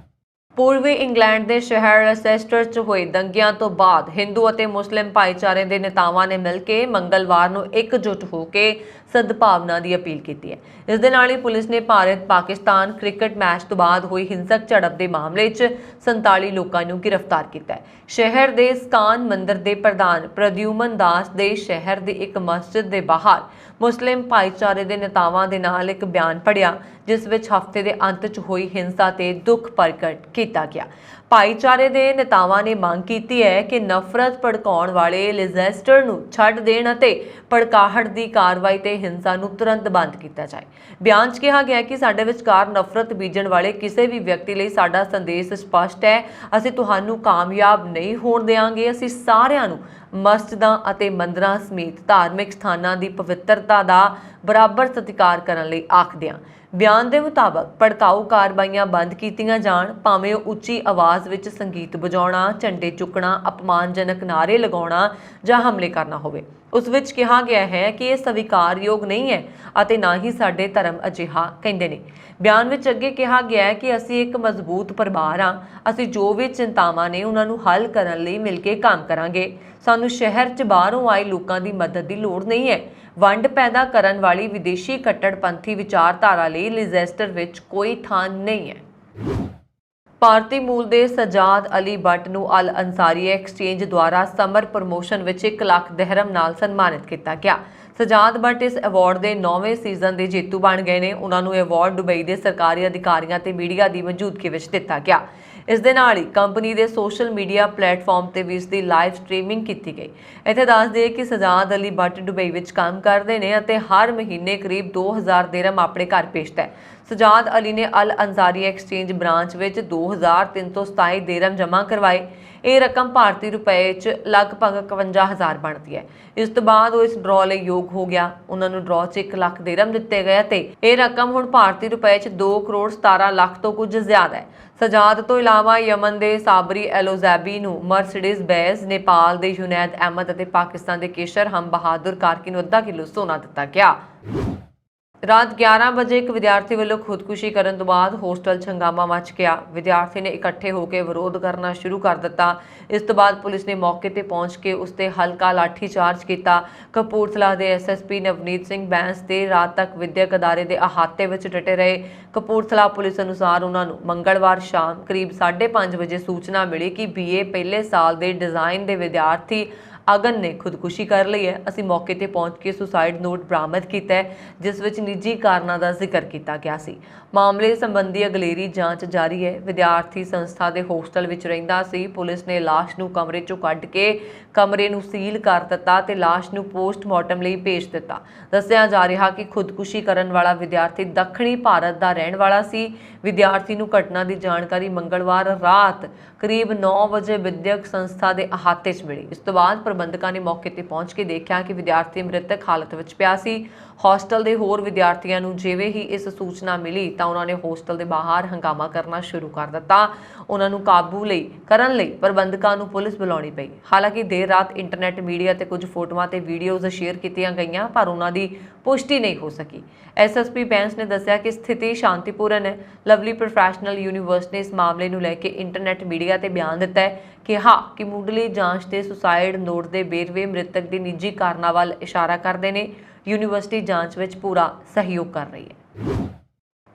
ਪੂਰਬੀ ਇੰਗਲੈਂਡ ਦੇ ਸ਼ਹਿਰ ਲੈਸੈਸਟਰ 'ਚ ਹੋਏ ਦੰਗਿਆਂ ਤੋਂ ਬਾਅਦ ਹਿੰਦੂ ਅਤੇ ਮੁਸਲਿਮ ਭਾਈਚਾਰੇ ਦੇ ਨੇਤਾਵਾਂ ਨੇ ਮਿਲ ਕੇ ਮੰਗਲਵਾਰ ਨੂੰ ਇਕਜੁੱਟ ਹੋ ਕੇ ਸਦਭਾਵਨਾ ਦੀ ਅਪੀਲ ਕੀਤੀ ਹੈ। ਇਸ ਦੇ ਨਾਲ ਹੀ ਪੁਲਿਸ ਨੇ ਭਾਰਤ-ਪਾਕਿਸਤਾਨ ਕ੍ਰਿਕਟ ਮੈਚ ਤੋਂ ਬਾਅਦ ਹੋਈ ਹਿੰਸਕ ਝੜਪ ਦੇ ਮਾਮਲੇ 'ਚ 47 ਲੋਕਾਂ ਨੂੰ ਗ੍ਰਿਫਤਾਰ ਕੀਤਾ ਹੈ। ਸ਼ਹਿਰ ਦੇ ਸਕਾਨ ਮੰਦਿਰ ਦੇ ਪ੍ਰਧਾਨ ਪ੍ਰਦਿਊਮਨ ਦਾਸ ਦੇ ਸ਼ਹਿਰ ਦੀ ਇੱਕ ਮਸਜਿਦ ਦੇ ਬਾਹਰ ਮੁਸਲਿਮ ਭਾਈਚਾਰੇ ਦੇ ਨੇਤਾਵਾਂ ਦੇ ਨਾਲ ਇੱਕ ਬਿਆਨ ਪੜ੍ਹਿਆ, ਜਿਸ ਵਿੱਚ ਹਫ਼ਤੇ ਦੇ ਅੰਤ 'ਚ ਹੋਈ ਹਿੰਸਾ ਤੇ ਦੁੱਖ ਪ੍ਰਗਟ ਕੀਤਾ ਗਿਆ। ਭਾਈਚਾਰੇ ਦੇ ਨੇਤਾਵਾਂ ਨੇ ਮੰਗ ਕੀਤੀ ਹੈ ਕਿ ਨਫ਼ਰਤ ਭੜਕਾਉਣ ਵਾਲੇ ਲੈਸੈਸਟਰ ਨੂੰ ਛੱਡ ਦੇਣ ਅਤੇ ਭੜਕਾਹਟ ਦੀ ਕਾਰਵਾਈ ਤੇ ਹਿੰਸਾ ਨੂੰ ਤੁਰੰਤ ਬੰਦ ਕੀਤਾ ਜਾਏ। ਬਿਆਨ 'ਚ ਕਿਹਾ ਗਿਆ ਕਿ ਸਾਡੇ ਵਿਚਕਾਰ ਨਫ਼ਰਤ ਬੀਜਣ ਵਾਲੇ ਕਿਸੇ ਵੀ ਵਿਅਕਤੀ ਲਈ ਸਾਡਾ ਸੰਦੇਸ਼ ਸਪਸ਼ਟ ਹੈ। ਅਸੀਂ ਤੁਹਾਨੂੰ ਕਾਮਯਾਬ ਨਹੀਂ ਹੋਣ ਦੇਵਾਂਗੇ। ਅਸੀਂ ਸਾਰਿਆਂ ਨੂੰ ਮਸਜਿਦਾਂ ਅਤੇ ਮੰਦਰਾਂ ਸਮੇਤ ਧਾਰਮਿਕ ਸਥਾਨਾਂ ਦੀ ਪਵਿੱਤਰਤਾ ਦਾ ਬਰਾਬਰ ਸਤਿਕਾਰ ਕਰਨ ਲਈ ਆਖਦੇ ਹਾਂ। ਬਿਆਨ ਦੇ ਮੁਤਾਬਕ ਭੜਕਾਊ ਕਾਰਵਾਈਆਂ ਬੰਦ ਕੀਤੀਆਂ ਜਾਣ, ਭਾਵੇਂ ਉਹ ਉੱਚੀ ਆਵਾਜ਼ ਵਿੱਚ ਸੰਗੀਤ ਵਜਾਉਣਾ, ਝੰਡੇ ਚੁੱਕਣਾ, ਅਪਮਾਨਜਨਕ ਨਾਅਰੇ ਲਗਾਉਣਾ ਜਾਂ ਹਮਲੇ ਕਰਨਾ ਹੋਵੇ। ਉਸ ਵਿੱਚ ਕਿਹਾ ਗਿਆ ਹੈ ਕਿ ਇਹ ਸਵੀਕਾਰਯੋਗ ਨਹੀਂ ਹੈ ਅਤੇ ਨਾ ਹੀ ਸਾਡੇ ਧਰਮ ਅਜਿਹਾ ਕਹਿੰਦੇ ਨੇ। ਬਿਆਨ ਵਿੱਚ ਅੱਗੇ ਕਿਹਾ ਗਿਆ ਹੈ ਕਿ ਅਸੀਂ ਇੱਕ ਮਜ਼ਬੂਤ ਪਰਿਵਾਰ ਹਾਂ, ਅਸੀਂ ਜੋ ਵੀ ਚਿੰਤਾਵਾਂ ਨੇ ਉਹਨਾਂ ਨੂੰ ਹੱਲ ਕਰਨ ਲਈ ਮਿਲ ਕੇ ਕੰਮ ਕਰਾਂਗੇ। ਸਾਨੂੰ ਸ਼ਹਿਰ 'ਚ ਬਾਹਰੋਂ ਆਏ ਲੋਕਾਂ ਦੀ ਮਦਦ ਦੀ ਲੋੜ ਨਹੀਂ ਹੈ। ਵੰਡ ਪੈਦਾ ਕਰਨ ਵਾਲੀ ਵਿਦੇਸ਼ੀ ਕੱਟੜਪੰਥੀ ਵਿਚਾਰਧਾਰਾ ਲਈ ਲਿਜ਼ੈਸਟਰ ਵਿੱਚ ਕੋਈ ਥਾਂ ਨਹੀਂ ਹੈ। ਭਾਰਤੀ ਮੂਲ ਦੇ ਸਜਾਦ ਅਲੀ ਬੱਟ ਨੂੰ ਅਲ ਅੰਸਾਰੀ ਐਕਸਚੇਂਜ ਦੁਆਰਾ ਸਮਰ ਪ੍ਰਮੋਸ਼ਨ ਵਿੱਚ 1 ਲੱਖ ਦਿਰਹਮ ਨਾਲ ਸਨਮਾਨਿਤ ਕੀਤਾ ਗਿਆ। ਸਜਾਦ ਬੱਟ ਇਸ ਅਵਾਰਡ ਦੇ 9ਵੇਂ ਸੀਜ਼ਨ ਦੇ ਜੇਤੂ ਬਣ ਗਏ ਨੇ। ਉਹਨਾਂ ਨੂੰ ਇਹ ਅਵਾਰਡ ਦੁਬਈ ਦੇ ਸਰਕਾਰੀ ਅਧਿਕਾਰੀਆਂ ਤੇ ਮੀਡੀਆ ਦੀ ਮੌਜੂਦਗੀ ਵਿੱਚ ਦਿੱਤਾ ਗਿਆ। ਇਸ ਦੇ ਨਾਲ ਹੀ ਕੰਪਨੀ ਦੇ ਸੋਸ਼ਲ ਮੀਡੀਆ ਪਲੇਟਫਾਰਮ ਤੇ ਵੀ ਇਸ ਦੀ ਲਾਈਵ ਸਟ੍ਰੀਮਿੰਗ ਕੀਤੀ ਗਈ। ਇੱਥੇ ਦੱਸ ਦਈਏ ਕਿ ਸਜਾਦ ਅਲੀ ਬੱਟ ਦੁਬਈ ਵਿੱਚ ਕੰਮ ਕਰਦੇ ਨੇ ਅਤੇ ਹਰ ਮਹੀਨੇ ਕਰੀਬ 2000 ਦਿਰਹਮ ਆਪਣੇ ਘਰ ਭੇਜਦਾ ਹੈ। ਸਜਾਦ ਅਲੀ ਨੇ ਅਲ ਅੰਸਾਰੀ ਐਕਸਚੇਂਜ ਬ੍ਰਾਂਚ ਵਿੱਚ 2327 ਦਿਰਹਮ ਜਮ੍ਹਾਂ ਕਰਵਾਏ। ਇਹ ਰਕਮ ਭਾਰਤੀ ਰੁਪਏ 'ਚ ਲਗਭਗ 51000 ਬਣਦੀ ਹੈ। ਇਸ ਤੋਂ ਬਾਅਦ ਉਹ ਇਸ ਡਰਾਅ ਲਈ ਯੋਗ ਹੋ ਗਿਆ। ਉਹਨਾਂ ਨੂੰ ਡਰਾਅ 'ਚ 1 ਲੱਖ ਦਿਰਹਮ ਦਿੱਤੇ ਗਏ ਤੇ ਇਹ ਰਕਮ ਹੁਣ ਭਾਰਤੀ ਰੁਪਏ 'ਚ 2 ਕਰੋੜ 17 ਲੱਖ ਤੋਂ ਕੁਝ ਜ਼ਿਆਦਾ ਹੈ। ਸਜਾਦ ਤੋਂ ਇਲਾਵਾ ਯਮਨ ਦੇ ਸਾਬਰੀ ਐਲੋਜ਼ੈਬੀ ਨੂੰ ਮਰਸੀਡੀਜ਼ ਬੈਂਜ਼, ਨੇਪਾਲ ਦੇ ਯੁਨੈਦ ਅਹਿਮਦ ਅਤੇ ਪਾਕਿਸਤਾਨ ਦੇ ਕੇਸ਼ਰ ਹਮ ਬਹਾਦਰ ਕਾਰਕੀ ਨੂੰ ਅੱਧਾ ਕਿਲੋ ਸੋਨਾ ਦਿੱਤਾ ਗਿਆ। ਰਾਤ 11 ਵਜੇ ਇੱਕ ਵਿਦਿਆਰਥੀ ਵੱਲੋਂ ਖੁਦਕੁਸ਼ੀ ਕਰਨ ਤੋਂ ਬਾਅਦ ਹੋਸਟਲ 'ਚ ਹੰਗਾਮਾ ਮਚ ਗਿਆ। ਵਿਦਿਆਰਥੀ ਨੇ ਇਕੱਠੇ ਹੋ ਕੇ ਵਿਰੋਧ ਕਰਨਾ ਸ਼ੁਰੂ ਕਰ ਦਿੱਤਾ। ਇਸ ਤੋਂ ਬਾਅਦ ਪੁਲਿਸ ਨੇ ਮੌਕੇ ਤੇ ਪਹੁੰਚ ਕੇ ਉਸ ਤੇ ਹਲਕਾ ਲਾਠੀ ਚਾਰਜ ਕੀਤਾ। ਕਪੂਰਥਲਾ ਦੇ ਐਸਐਸਪੀ ਨਵਨੀਤ ਸਿੰਘ ਬੈਂਸ ਤੇ ਰਾਤ ਤੱਕ ਵਿਦਿਅਕ ਅਦਾਰੇ ਦੇ ਅਹਾਤੇ ਵਿੱਚ ਡਟੇ ਰਹੇ। ਕਪੂਰਥਲਾ ਪੁਲਿਸ ਅਨੁਸਾਰ ਉਹਨਾਂ ਨੂੰ ਮੰਗਲਵਾਰ ਸ਼ਾਮ ਕਰੀਬ 5:30 ਵਜੇ ਸੂਚਨਾ ਮਿਲੀ ਕਿ BA ਪਹਿਲੇ ਸਾਲ ਦੇ ਡਿਜ਼ਾਈਨ ਦੇ ਵਿਦਿਆਰਥੀ ਅਗਨ ਨੇ ਖੁਦਕੁਸ਼ੀ ਕਰ ਲਈ ਹੈ। ਅਸੀਂ ਮੌਕੇ ਤੇ ਪਹੁੰਚ ਕੇ ਸੁਸਾਈਡ ਨੋਟ ਬਰਾਮਦ ਕੀਤਾ ਹੈ, ਜਿਸ ਵਿੱਚ ਨਿੱਜੀ ਕਾਰਨਾਂ ਦਾ ਜ਼ਿਕਰ ਕੀਤਾ ਗਿਆ ਸੀ। ਮਾਮਲੇ ਸੰਬੰਧੀ ਅਗਲੇਰੀ ਜਾਂਚ ਜਾਰੀ ਹੈ। ਵਿਦਿਆਰਥੀ ਸੰਸਥਾ ਦੇ ਹੋਸਟਲ ਵਿੱਚ ਰਹਿੰਦਾ ਸੀ। ਪੁਲਿਸ ਨੇ ਲਾਸ਼ ਨੂੰ ਕਮਰੇ 'ਚੋਂ ਕੱਢ ਕੇ ਕਮਰੇ ਨੂੰ ਸੀਲ ਕਰ ਦਿੱਤਾ ਤੇ ਲਾਸ਼ ਨੂੰ ਪੋਸਟਮਾਰਟਮ ਲਈ ਭੇਜ ਦਿੱਤਾ। ਦੱਸਿਆ ਜਾ ਰਿਹਾ ਕਿ ਖੁਦਕੁਸ਼ੀ ਕਰਨ ਵਾਲਾ ਵਿਦਿਆਰਥੀ ਦੱਖਣੀ ਭਾਰਤ ਦਾ ਰਹਿਣ ਵਾਲਾ ਸੀ। ਵਿਦਿਆਰਥੀ ਨੂੰ ਘਟਨਾ ਦੀ ਜਾਣਕਾਰੀ ਮੰਗਲਵਾਰ ਰਾਤ ਕਰੀਬ 9 ਵਜੇ ਵਿਦਿਅਕ ਸੰਸਥਾ ਦੇ ਅਹਾਤੇ 'ਚ ਮਿਲੀ। ਇਸ ਤੋਂ ਬਾਅਦ ਪ੍ਰਬੰਧਕਾਂ ਨੇ ਮੌਕੇ ਤੇ ਪਹੁੰਚ ਕੇ ਦੇਖਿਆ ਕਿ ਵਿਦਿਆਰਥੀ ਮ੍ਰਿਤਕ ਹਾਲਤ ਵਿੱਚ ਪਿਆ ਸੀ। ਹੋਸਟਲ ਦੇ ਹੋਰ ਵਿਦਿਆਰਥੀਆਂ ਨੂੰ ਜਿਵੇਂ ਹੀ ਇਸ ਸੂਚਨਾ ਮਿਲੀ ਤਾਂ ਉਹਨਾਂ ਨੇ ਹੋਸਟਲ ਦੇ ਬਾਹਰ ਹੰਗਾਮਾ ਕਰਨਾ ਸ਼ੁਰੂ ਕਰ ਦਿੱਤਾ। ਉਹਨਾਂ ਨੂੰ ਕਾਬੂ ਕਰਨ ਲਈ ਪ੍ਰਬੰਧਕਾਂ ਨੂੰ ਪੁਲਿਸ ਬੁਲਾਉਣੀ ਪਈ। ਹਾਲਾਂਕਿ ਦੇਰ ਰਾਤ ਇੰਟਰਨੈਟ ਮੀਡੀਆ ਤੇ ਕੁਝ ਫੋਟੋਆਂ ਤੇ ਵੀਡੀਓਜ਼ ਸ਼ੇਅਰ ਕੀਤੀਆਂ ਗਈਆਂ, ਪਰ ਉਹਨਾਂ ਦੀ ਪੁਸ਼ਟੀ ਨਹੀਂ ਹੋ ਸਕੀ। ਐਸਐਸਪੀ ਬੈਂਸ ਨੇ ਦੱਸਿਆ ਕਿ ਸਥਿਤੀ ਸ਼ਾਂਤੀਪੂਰਨ ਹੈ। ਲਵਲੀ ਪ੍ਰੋਫੈਸ਼ਨਲ ਯੂਨੀਵਰਸਿਟੀ ਨੇ ਇਸ ਮਾਮਲੇ ਨੂੰ ਲੈ ਕੇ ਇੰਟਰਨੈਟ ਮੀਡੀਆ ਤੇ ਬਿਆਨ ਦਿੱਤਾ ਹੈ। ਕਿਹਾ ਕਿ ਮੁੱਢਲੀ ਜਾਂਚ ਤੇ ਸੁਸਾਈਡ ਨੋਟ ਦੇ ਵੇਰਵੇ ਮ੍ਰਿਤਕ ਦੀ ਨਿੱਜੀ ਕਾਰਨਾਂ ਵੱਲ ਇਸ਼ਾਰਾ ਕਰਦੇ ਨੇ। ਯੂਨੀਵਰਸਿਟੀ ਜਾਂਚ ਵਿੱਚ ਪੂਰਾ ਸਹਿਯੋਗ ਕਰ ਰਹੀ ਹੈ।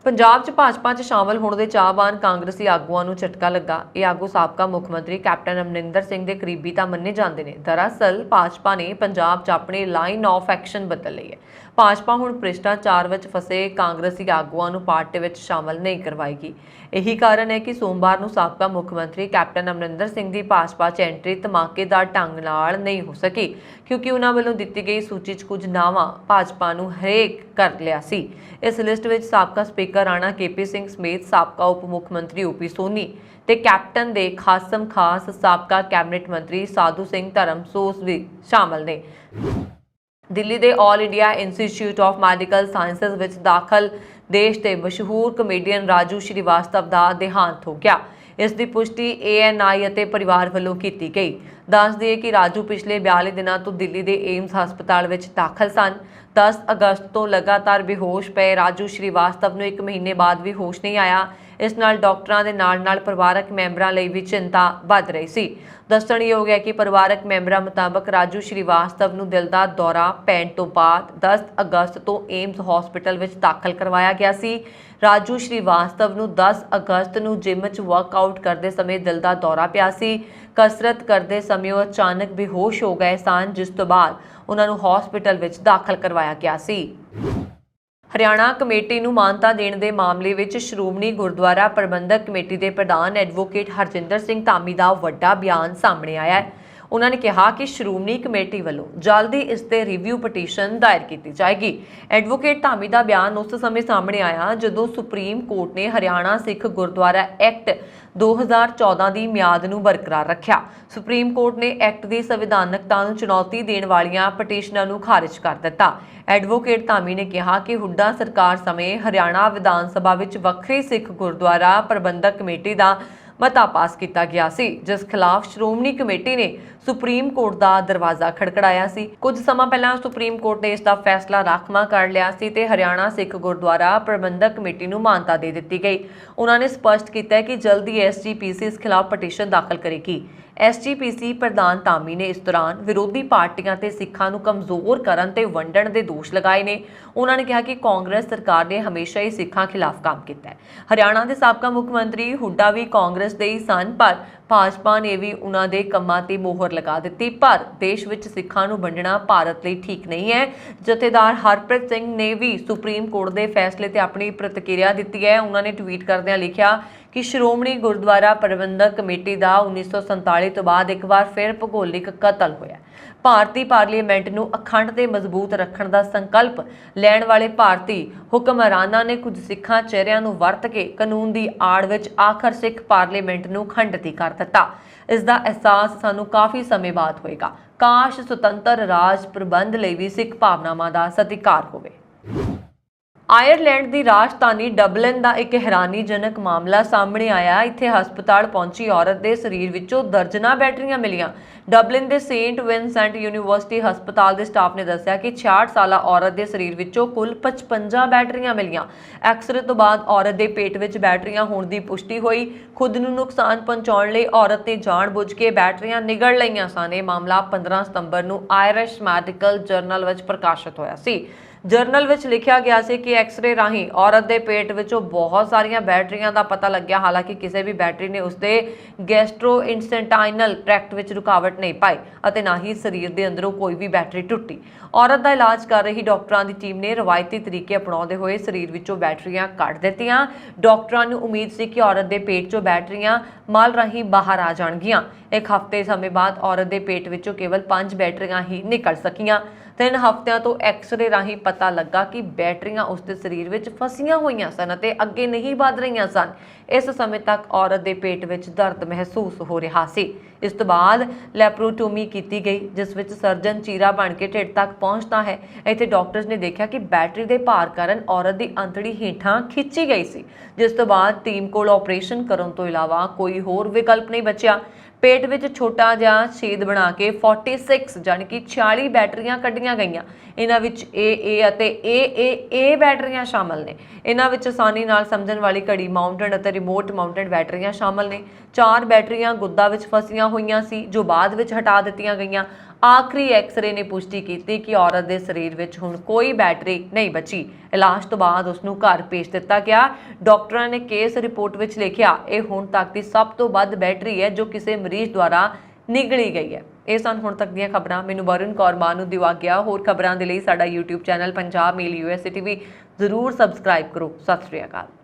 ਪੰਜਾਬ 'ਚ ਭਾਜਪਾ 'ਚ ਸ਼ਾਮਲ ਹੋਣ ਦੇ ਚਾਹਵਾਨ ਕਾਂਗਰਸੀ ਆਗੂਆਂ ਨੂੰ ਝਟਕਾ ਲੱਗਾ। ਇਹ ਆਗੂ ਸਾਬਕਾ ਮੁੱਖ ਮੰਤਰੀ ਕੈਪਟਨ ਅਮਰਿੰਦਰ ਸਿੰਘ ਦੇ ਕਰੀਬੀ ਤਾਂ ਮੰਨੇ ਜਾਂਦੇ ਨੇ। ਦਰਅਸਲ ਭਾਜਪਾ ਨੇ ਪੰਜਾਬ 'ਚ ਆਪਣੀ ਲਾਈਨ ਆਫ ਐਕਸ਼ਨ ਬਦਲ ਲਈ ਹੈ। ਭਾਜਪਾ ਹੁਣ ਭ੍ਰਿਸ਼ਟਾਚਾਰ ਵਿੱਚ ਫਸੇ ਕਾਂਗਰਸੀ ਆਗੂਆਂ ਨੂੰ ਪਾਰਟੀ ਵਿੱਚ ਸ਼ਾਮਲ ਨਹੀਂ ਕਰਵਾਏਗੀ। ਇਹੀ ਕਾਰਨ ਹੈ ਕਿ ਸੋਮਵਾਰ ਨੂੰ ਸਾਬਕਾ ਮੁੱਖ ਮੰਤਰੀ ਕੈਪਟਨ ਅਮਰਿੰਦਰ ਸਿੰਘ ਦੀ ਭਾਜਪਾ 'ਚ ਐਂਟਰੀ ਧਮਾਕੇਦਾਰ ਢੰਗ ਨਾਲ ਨਹੀਂ ਹੋ ਸਕੀ, ਕਿਉਂਕਿ ਉਹਨਾਂ ਵੱਲੋਂ ਦਿੱਤੀ ਗਈ ਸੂਚੀ 'ਚ ਕੁਝ ਨਾਵਾਂ ਭਾਜਪਾ ਨੂੰ ਹਰੇਕ ਕਰ ਲਿਆ ਸੀ। ਇਸ ਲਿਸਟ ਵਿੱਚ ਸਾਬਕਾ ਸਪੀਕਰ ਰਾਣਾ KP ਸਿੰਘ ਸਮੇਤ ਸਾਬਕਾ ਉਪ ਮੁੱਖ ਮੰਤਰੀ OP ਸੋਨੀ ਤੇ ਕੈਪਟਨ ਦੇ ਖਾਸਮ ਖਾਸ ਸਾਬਕਾ ਕੈਬਨਿਟ ਮੰਤਰੀ ਸਾਧੂ ਸਿੰਘ ਧਰਮਸੋਤ ਵੀ ਸ਼ਾਮਲ ਨੇ। ਦਿੱਲੀ ਦੇ all India institute of medical sciences ਵਿੱਚ ਦਾਖਲ ਦੇਸ਼ ਦੇ ਮਸ਼ਹੂਰ ਕਮੇਡੀਅਨ ਰਾਜੂ ਸ਼੍ਰੀਵਾਸਤਵ ਦਾ ਦੇਹਾਂਤ ਹੋ ਗਿਆ। ਇਸ ਦੀ ਪੁਸ਼ਟੀ ANI ਅਤੇ ਪਰਿਵਾਰ ਵੱਲੋਂ ਕੀਤੀ ਗਈ। ਦੱਸ ਦਈਏ ਕਿ ਰਾਜੂ ਪਿਛਲੇ 42 ਦਿਨਾਂ ਤੋਂ ਦਿੱਲੀ ਦੇ ਏਮਸ ਹਸਪਤਾਲ ਵਿੱਚ ਦਾਖਲ ਸਨ। 10 ਅਗਸਤ ਤੋਂ ਲਗਾਤਾਰ ਬੇਹੋਸ਼ ਪਏ ਰਾਜੂ ਸ਼੍ਰੀਵਾਸਤਵ ਨੂੰ 1 ਮਹੀਨੇ ਬਾਅਦ ਵੀ ਹੋਸ਼ ਨਹੀਂ ਆਇਆ। ਇਸ ਨਾਲ ਡਾਕਟਰਾਂ ਦੇ ਨਾਲ-ਨਾਲ ਪਰਿਵਾਰਕ ਮੈਂਬਰਾਂ ਲਈ ਵੀ ਚਿੰਤਾ ਵੱਧ ਰਹੀ ਸੀ। ਦੱਸਣਯੋਗ ਹੈ ਕਿ ਪਰਿਵਾਰਕ ਮੈਂਬਰਾਂ ਮੁਤਾਬਕ ਰਾਜੂ ਸ਼੍ਰੀਵਾਸਤਵ ਨੂੰ ਦਿਲ ਦਾ ਦੌਰਾ ਪੈਣ ਤੋਂ ਬਾਅਦ 10 ਅਗਸਤ ਤੋਂ ਏਮਸ ਹਸਪਤਾਲ ਵਿੱਚ ਦਾਖਲ ਕਰਵਾਇਆ ਗਿਆ ਸੀ। ਰਾਜੂ ਸ਼੍ਰੀਵਾਸਤਵ ਨੂੰ 10 ਅਗਸਤ ਨੂੰ ਜਿਮ 'ਚ ਵਰਕਆਊਟ ਕਰਦੇ ਸਮੇਂ ਦਿਲ ਦਾ ਦੌਰਾ ਪਿਆ ਸੀ। ਕਸਰਤ ਕਰਦੇ ਸਮੇਂ ਉਹ ਅਚਾਨਕ ਬੇਹੋਸ਼ ਹੋ ਗਏ ਸਨ, ਜਿਸ ਤੋਂ ਬਾਅਦ ਉਹਨਾਂ ਨੂੰ ਹਸਪਤਾਲ ਵਿੱਚ ਦਾਖਲ ਕਰਵਾਇਆ ਗਿਆ ਸੀ। ਹਰਿਆਣਾ ਕਮੇਟੀ ਨੂੰ ਮਾਨਤਾ ਦੇਣ ਦੇ ਮਾਮਲੇ ਵਿੱਚ ਸ਼੍ਰੋਮਣੀ ਗੁਰਦੁਆਰਾ ਪ੍ਰਬੰਧਕ ਕਮੇਟੀ ਦੇ ਪ੍ਰਧਾਨ ਐਡਵੋਕੇਟ ਹਰਜਿੰਦਰ ਸਿੰਘ ਧਾਮੀ ਦਾ ਵੱਡਾ ਬਿਆਨ ਸਾਹਮਣੇ ਆਇਆ ਹੈ। ਉਹਨਾਂ ਨੇ ਕਿਹਾ ਕਿ ਸ਼੍ਰੋਮਣੀ ਕਮੇਟੀ ਵੱਲੋਂ ਜਲਦੀ ਇਸ ਤੇ ਰਿਵਿਊ ਪਟੀਸ਼ਨ ਦਾਇਰ ਕੀਤੀ ਜਾਏਗੀ। ਐਡਵੋਕੇਟ ਧਾਮੀ ਦਾ ਬਿਆਨ ਉਸ ਸਮੇਂ ਸਾਹਮਣੇ ਆਇਆ ਜਦੋਂ ਸੁਪਰੀਮ ਕੋਰਟ ਨੇ ਹਰਿਆਣਾ ਸਿੱਖ ਗੁਰਦੁਆਰਾ ਐਕਟ 2014 ਦੀ ਮਿਆਦ ਨੂੰ ਬਰਕਰਾਰ ਰੱਖਿਆ। ਸੁਪਰੀਮ ਕੋਰਟ ਨੇ ਐਕਟ ਦੀ ਸੰਵਿਧਾਨਕਤਾ ਨੂੰ ਚੁਣੌਤੀ ਦੇਣ ਵਾਲੀਆਂ ਪਟੀਸ਼ਨਾਂ ਨੂੰ ਖਾਰਿਜ ਕਰ ਦਿੱਤਾ। ਐਡਵੋਕੇਟ ਧਾਮੀ ਨੇ ਕਿਹਾ ਕਿ ਹੁੱਡਾ ਸਰਕਾਰ ਸਮੇਂ ਹਰਿਆਣਾ ਵਿਧਾਨ ਸਭਾ ਵਿੱਚ ਵੱਖਰੀ ਸਿੱਖ ਗੁਰਦੁਆਰਾ ਪ੍ਰਬੰਧਕ ਕਮੇਟੀ ਦਾ ਮਤਾ ਪਾਸ ਕੀਤਾ ਗਿਆ ਸੀ, ਜਿਸ ਖਿਲਾਫ ਸ਼੍ਰੋਮਣੀ ਕਮੇਟੀ ਨੇ ਸੁਪਰੀਮ ਕੋਰਟ ਦਾ ਦਰਵਾਜ਼ਾ ਖੜਕੜਾਇਆ ਸੀ। ਕੁਝ ਸਮਾਂ ਪਹਿਲਾਂ ਸੁਪਰੀਮ ਕੋਰਟ ਨੇ ਇਸ ਦਾ ਫੈਸਲਾ ਰਾਖਵਾਂ ਕਰ ਲਿਆ ਸੀ ਤੇ ਹਰਿਆਣਾ ਸਿੱਖ ਗੁਰਦੁਆਰਾ ਪ੍ਰਬੰਧਕ ਕਮੇਟੀ ਨੂੰ ਮਾਨਤਾ ਦੇ ਦਿੱਤੀ ਗਈ। ਉਹਨਾਂ ਨੇ ਸਪਸ਼ਟ ਕੀਤਾ ਹੈ ਕਿ ਜਲਦੀ ਐਸਜੀਪੀਸੀ ਇਸ ਖਿਲਾਫ ਪਟੀਸ਼ਨ ਦਾਖਲ ਕਰੇਗੀ। ਐਸਜੀਪੀਸੀ ਪ੍ਰਧਾਨ ਧਾਮੀ ਨੇ ਇਸ ਦੌਰਾਨ ਵਿਰੋਧੀ ਪਾਰਟੀਆਂ ਤੇ ਸਿੱਖਾਂ ਨੂੰ ਕਮਜ਼ੋਰ ਕਰਨ ਤੇ ਵੰਡਣ ਦੇ ਦੋਸ਼ ਲਗਾਏ ਨੇ। ਉਹਨਾਂ ਨੇ ਕਿਹਾ ਕਿ ਕਾਂਗਰਸ ਸਰਕਾਰ ਨੇ ਹਮੇਸ਼ਾ ਹੀ ਸਿੱਖਾਂ ਖਿਲਾਫ ਕੰਮ ਕੀਤਾ ਹੈ। ਹਰਿਆਣਾ ਦੇ ਸਾਬਕਾ ਮੁੱਖ ਮੰਤਰੀ ਹੁੱਡਾ ਵੀ ਕਾਂਗਰਸ ਦੇ ਹੀ ਸਨ, ਪਰ ਭਾਜਪਾ ਨੇ ਵੀ ਉਹਨਾਂ ਦੇ ਕੰਮਾਂ ਤੇ ਮੋਹਰ ਲਗਾ ਦਿੱਤੀ। ਪਰ ਦੇਸ਼ ਵਿੱਚ ਸਿੱਖਾਂ ਨੂੰ ਵੰਡਣਾ ਭਾਰਤ ਲਈ ਠੀਕ ਨਹੀਂ ਹੈ। ਜਥੇਦਾਰ ਹਰਪ੍ਰੀਤ ਸਿੰਘ ਨੇ ਵੀ ਸੁਪਰੀਮ ਕੋਰਟ ਦੇ ਫੈਸਲੇ ਤੇ ਆਪਣੀ ਪ੍ਰਤੀਕਿਰਿਆ ਦਿੱਤੀ ਹੈ। ਉਹਨਾਂ ਨੇ ਟਵੀਟ ਕਰਦਿਆਂ ਲਿਖਿਆ ਕਿ ਸ਼੍ਰੋਮਣੀ ਗੁਰਦੁਆਰਾ ਪ੍ਰਬੰਧਕ ਕਮੇਟੀ ਦਾ 1947 ਤੋਂ ਬਾਅਦ ਇੱਕ ਵਾਰ ਫਿਰ ਭੂਗੋਲਿਕ ਕਤਲ ਹੋਇਆ। ਭਾਰਤੀ ਪਾਰਲੀਮੈਂਟ ਨੂੰ ਅਖੰਡ ਤੇ ਮਜ਼ਬੂਤ ਰੱਖਣ ਦਾ ਸੰਕਲਪ ਲੈਣ ਵਾਲੇ ਭਾਰਤੀ ਹੁਕਮਰਾਨਾਂ ਨੇ ਕੁਝ ਸਿੱਖਾਂ ਚਿਹਰਿਆਂ ਨੂੰ ਵਰਤ ਕੇ ਕਾਨੂੰਨ ਦੀ ਆੜ ਵਿੱਚ ਆਖਰ ਸਿੱਖ ਪਾਰਲੀਮੈਂਟ ਨੂੰ ਖੰਡਿਤ ਕਰ ਦਿੱਤਾ। ਇਸ ਦਾ ਅਹਿਸਾਸ ਸਾਨੂੰ ਕਾਫੀ ਸਮੇਂ ਬਾਅਦ ਹੋਏਗਾ। ਕਾਸ਼ ਸੁਤੰਤਰ ਰਾਜ ਪ੍ਰਬੰਧ ਲਈ ਵੀ ਸਿੱਖ ਭਾਵਨਾਵਾਂ ਦਾ ਸਤਿਕਾਰ ਹੋਵੇ। ਆਇਰਲੈਂਡ ਦੀ ਰਾਜਧਾਨੀ ਡਬਲਿਨ ਦਾ ਇੱਕ ਹੈਰਾਨੀਜਨਕ ਮਾਮਲਾ ਸਾਹਮਣੇ ਆਇਆ। ਇੱਥੇ ਹਸਪਤਾਲ ਪਹੁੰਚੀ ਔਰਤ ਦੇ ਸਰੀਰ ਵਿੱਚੋਂ ਦਰਜਨਾਂ ਬੈਟਰੀਆਂ ਮਿਲੀਆਂ। ਡਬਲਿਨ ਦੇ ਸੇਂਟ ਵਿਨਸੈਂਟ ਯੂਨੀਵਰਸਿਟੀ ਹਸਪਤਾਲ ਦੇ ਸਟਾਫ ਨੇ ਦੱਸਿਆ ਕਿ 66 ਸਾਲਾ ਔਰਤ ਦੇ ਸਰੀਰ ਵਿੱਚੋਂ ਕੁੱਲ 55 ਬੈਟਰੀਆਂ ਮਿਲੀਆਂ। ਐਕਸਰੇ ਤੋਂ ਬਾਅਦ ਔਰਤ ਦੇ ਪੇਟ ਵਿੱਚ ਬੈਟਰੀਆਂ ਹੋਣ ਦੀ ਪੁਸ਼ਟੀ ਹੋਈ। ਖੁਦ ਨੂੰ ਨੁਕਸਾਨ ਪਹੁੰਚਾਉਣ ਲਈ ਔਰਤ ਨੇ ਜਾਣਬੁੱਝ ਕੇ ਬੈਟਰੀਆਂ ਨਿਗਲ ਲਈਆਂ ਸਨ। ਇਹ ਮਾਮਲਾ 15 ਸਤੰਬਰ ਨੂੰ ਆਇਰਿਸ਼ ਮੈਡੀਕਲ ਜਰਨਲ ਵਿੱਚ ਪ੍ਰਕਾਸ਼ਿਤ ਹੋਇਆ ਸੀ। ਜਰਨਲ ਵਿੱਚ ਲਿਖਿਆ ਗਿਆ ਸੀ ਕਿ ਐਕਸਰੇ ਰਾਹੀਂ ਔਰਤ ਦੇ ਪੇਟ ਵਿੱਚੋਂ ਬਹੁਤ ਸਾਰੀਆਂ ਬੈਟਰੀਆਂ ਦਾ ਪਤਾ ਲੱਗਿਆ। ਹਾਲਾਂਕਿ ਕਿਸੇ ਵੀ ਬੈਟਰੀ ਨੇ ਉਸਦੇ ਗੈਸਟ੍ਰੋਇੰਟੇਸਟਾਈਨਲ ਟ੍ਰੈਕਟ ਵਿੱਚ ਰੁਕਾਵਟ ਨਹੀਂ ਪਾਈ ਅਤੇ ਨਾ ਹੀ ਸਰੀਰ ਦੇ ਅੰਦਰੋਂ ਕੋਈ ਵੀ ਬੈਟਰੀ ਟੁੱਟੀ। ਔਰਤ ਦਾ ਇਲਾਜ ਕਰ ਰਹੀ ਡਾਕਟਰਾਂ ਦੀ ਟੀਮ ਨੇ ਰਵਾਇਤੀ ਤਰੀਕੇ ਅਪਣਾਉਂਦੇ ਹੋਏ ਸਰੀਰ ਵਿੱਚੋਂ ਬੈਟਰੀਆਂ ਕੱਢ ਦਿੱਤੀਆਂ। ਡਾਕਟਰਾਂ ਨੂੰ ਉਮੀਦ ਸੀ ਕਿ ਔਰਤ ਦੇ ਪੇਟ 'ਚੋਂ ਬੈਟਰੀਆਂ ਮਲ ਰਾਹੀਂ ਬਾਹਰ ਆ ਜਾਣਗੀਆਂ। ਇੱਕ ਹਫ਼ਤੇ ਸਮੇਂ ਬਾਅਦ ਔਰਤ ਦੇ ਪੇਟ ਵਿੱਚੋਂ ਕੇਵਲ 5 ਬੈਟਰੀਆਂ ਹੀ ਨਿਕਲ ਸਕੀਆਂ। 3 ਹਫ਼ਤਿਆਂ ਤੋਂ ਐਕਸਰੇ ਰਾਹੀਂ ਪਤਾ ਲੱਗਾ ਕਿ ਬੈਟਰੀਆਂ ਉਸਦੇ ਸਰੀਰ ਵਿੱਚ ਫਸੀਆਂ ਹੋਈਆਂ ਸਨ ਅਤੇ ਅੱਗੇ ਨਹੀਂ ਵਧ ਰਹੀਆਂ ਸਨ। ਇਸ ਸਮੇਂ ਤੱਕ ਔਰਤ ਦੇ ਪੇਟ ਵਿੱਚ ਦਰਦ ਮਹਿਸੂਸ ਹੋ ਰਿਹਾ ਸੀ। ਇਸ ਤੋਂ ਬਾਅਦ ਲੈਪਰੋਟੋਮੀ ਕੀਤੀ ਗਈ, ਜਿਸ ਵਿੱਚ ਸਰਜਨ ਚੀਰਾ ਬਣ ਕੇ ਢਿੱਡ ਤੱਕ ਪਹੁੰਚਦਾ ਹੈ। ਇੱਥੇ ਡਾਕਟਰਸ ਨੇ ਦੇਖਿਆ ਕਿ ਬੈਟਰੀ ਦੇ ਭਾਰ ਕਾਰਨ ਔਰਤ ਦੀ ਅੰਤੜੀ ਹੇਠਾਂ ਖਿੱਚੀ ਗਈ ਸੀ, ਜਿਸ ਤੋਂ ਬਾਅਦ ਟੀਮ ਕੋਲ ਆਪਰੇਸ਼ਨ ਕਰਨ ਤੋਂ ਇਲਾਵਾ ਕੋਈ ਹੋਰ ਵਿਕਲਪ ਨਹੀਂ ਬਚਿਆ। ਪੇਟ ਵਿੱਚ ਛੋਟਾ ਜਿਹਾ ਛੇਦ ਬਣਾ ਕੇ 46 ਜਾਨੀ ਕਿ 46 ਬੈਟਰੀਆਂ ਕੱਢੀਆਂ ਗਈਆਂ। ਇਹਨਾਂ ਵਿੱਚ AA ਅਤੇ AAA ਬੈਟਰੀਆਂ ਸ਼ਾਮਲ ਨੇ। ਇਹਨਾਂ ਵਿੱਚ ਆਸਾਨੀ ਨਾਲ ਸਮਝਣ ਵਾਲੀ ਘੜੀ ਮਾਊਂਟਡ ਅਤੇ ਰਿਮੋਟ ਮਾਊਂਟਡ ਬੈਟਰੀਆਂ ਸ਼ਾਮਲ ਨੇ। 4 ਬੈਟਰੀਆਂ ਗੁੱਦਾ ਵਿੱਚ ਫਸੀਆਂ ਹੋਈਆਂ ਸੀ, ਜੋ ਬਾਅਦ ਵਿੱਚ ਹਟਾ ਦਿੱਤੀਆਂ ਗਈਆਂ। ਆਖਰੀ ਐਕਸਰੇ ਨੇ ਪੁਸ਼ਟੀ ਕੀਤੀ ਕਿ ਔਰਤ ਦੇ ਸਰੀਰ ਵਿੱਚ ਹੁਣ ਕੋਈ ਬੈਟਰੀ ਨਹੀਂ ਬਚੀ। ਇਲਾਜ ਤੋਂ ਬਾਅਦ ਉਸ ਨੂੰ ਘਰ ਭੇਜ ਦਿੱਤਾ ਗਿਆ। ਡਾਕਟਰਾਂ ਨੇ ਕੇਸ ਰਿਪੋਰਟ ਵਿੱਚ ਲਿਖਿਆ, ਇਹ ਹੁਣ ਤੱਕ ਦੀ ਸਭ ਤੋਂ ਵੱਧ ਬੈਟਰੀ ਹੈ ਜੋ ਕਿਸੇ ਮਰੀਜ਼ ਦੁਆਰਾ ਨਿਗਲੀ ਗਈ ਹੈ। ਇਹ ਸਨ ਹੁਣ ਤੱਕ ਦੀਆਂ ਖਬਰਾਂ। ਮੈਨੂੰ ਵਰੁਣ ਕੌਰ ਮਾਨ ਨੂੰ ਦਿਵਾ ਗਿਆ। ਹੋਰ ਖਬਰਾਂ ਦੇ ਲਈ ਸਾਡਾ YouTube ਚੈਨਲ ਪੰਜਾਬ ਮੇਲ USA TV ਜ਼ਰੂਰ ਸਬਸਕ੍ਰਾਈਬ ਕਰੋ। ਸਤਿ ਸ਼੍ਰੀ ਅਕਾਲ।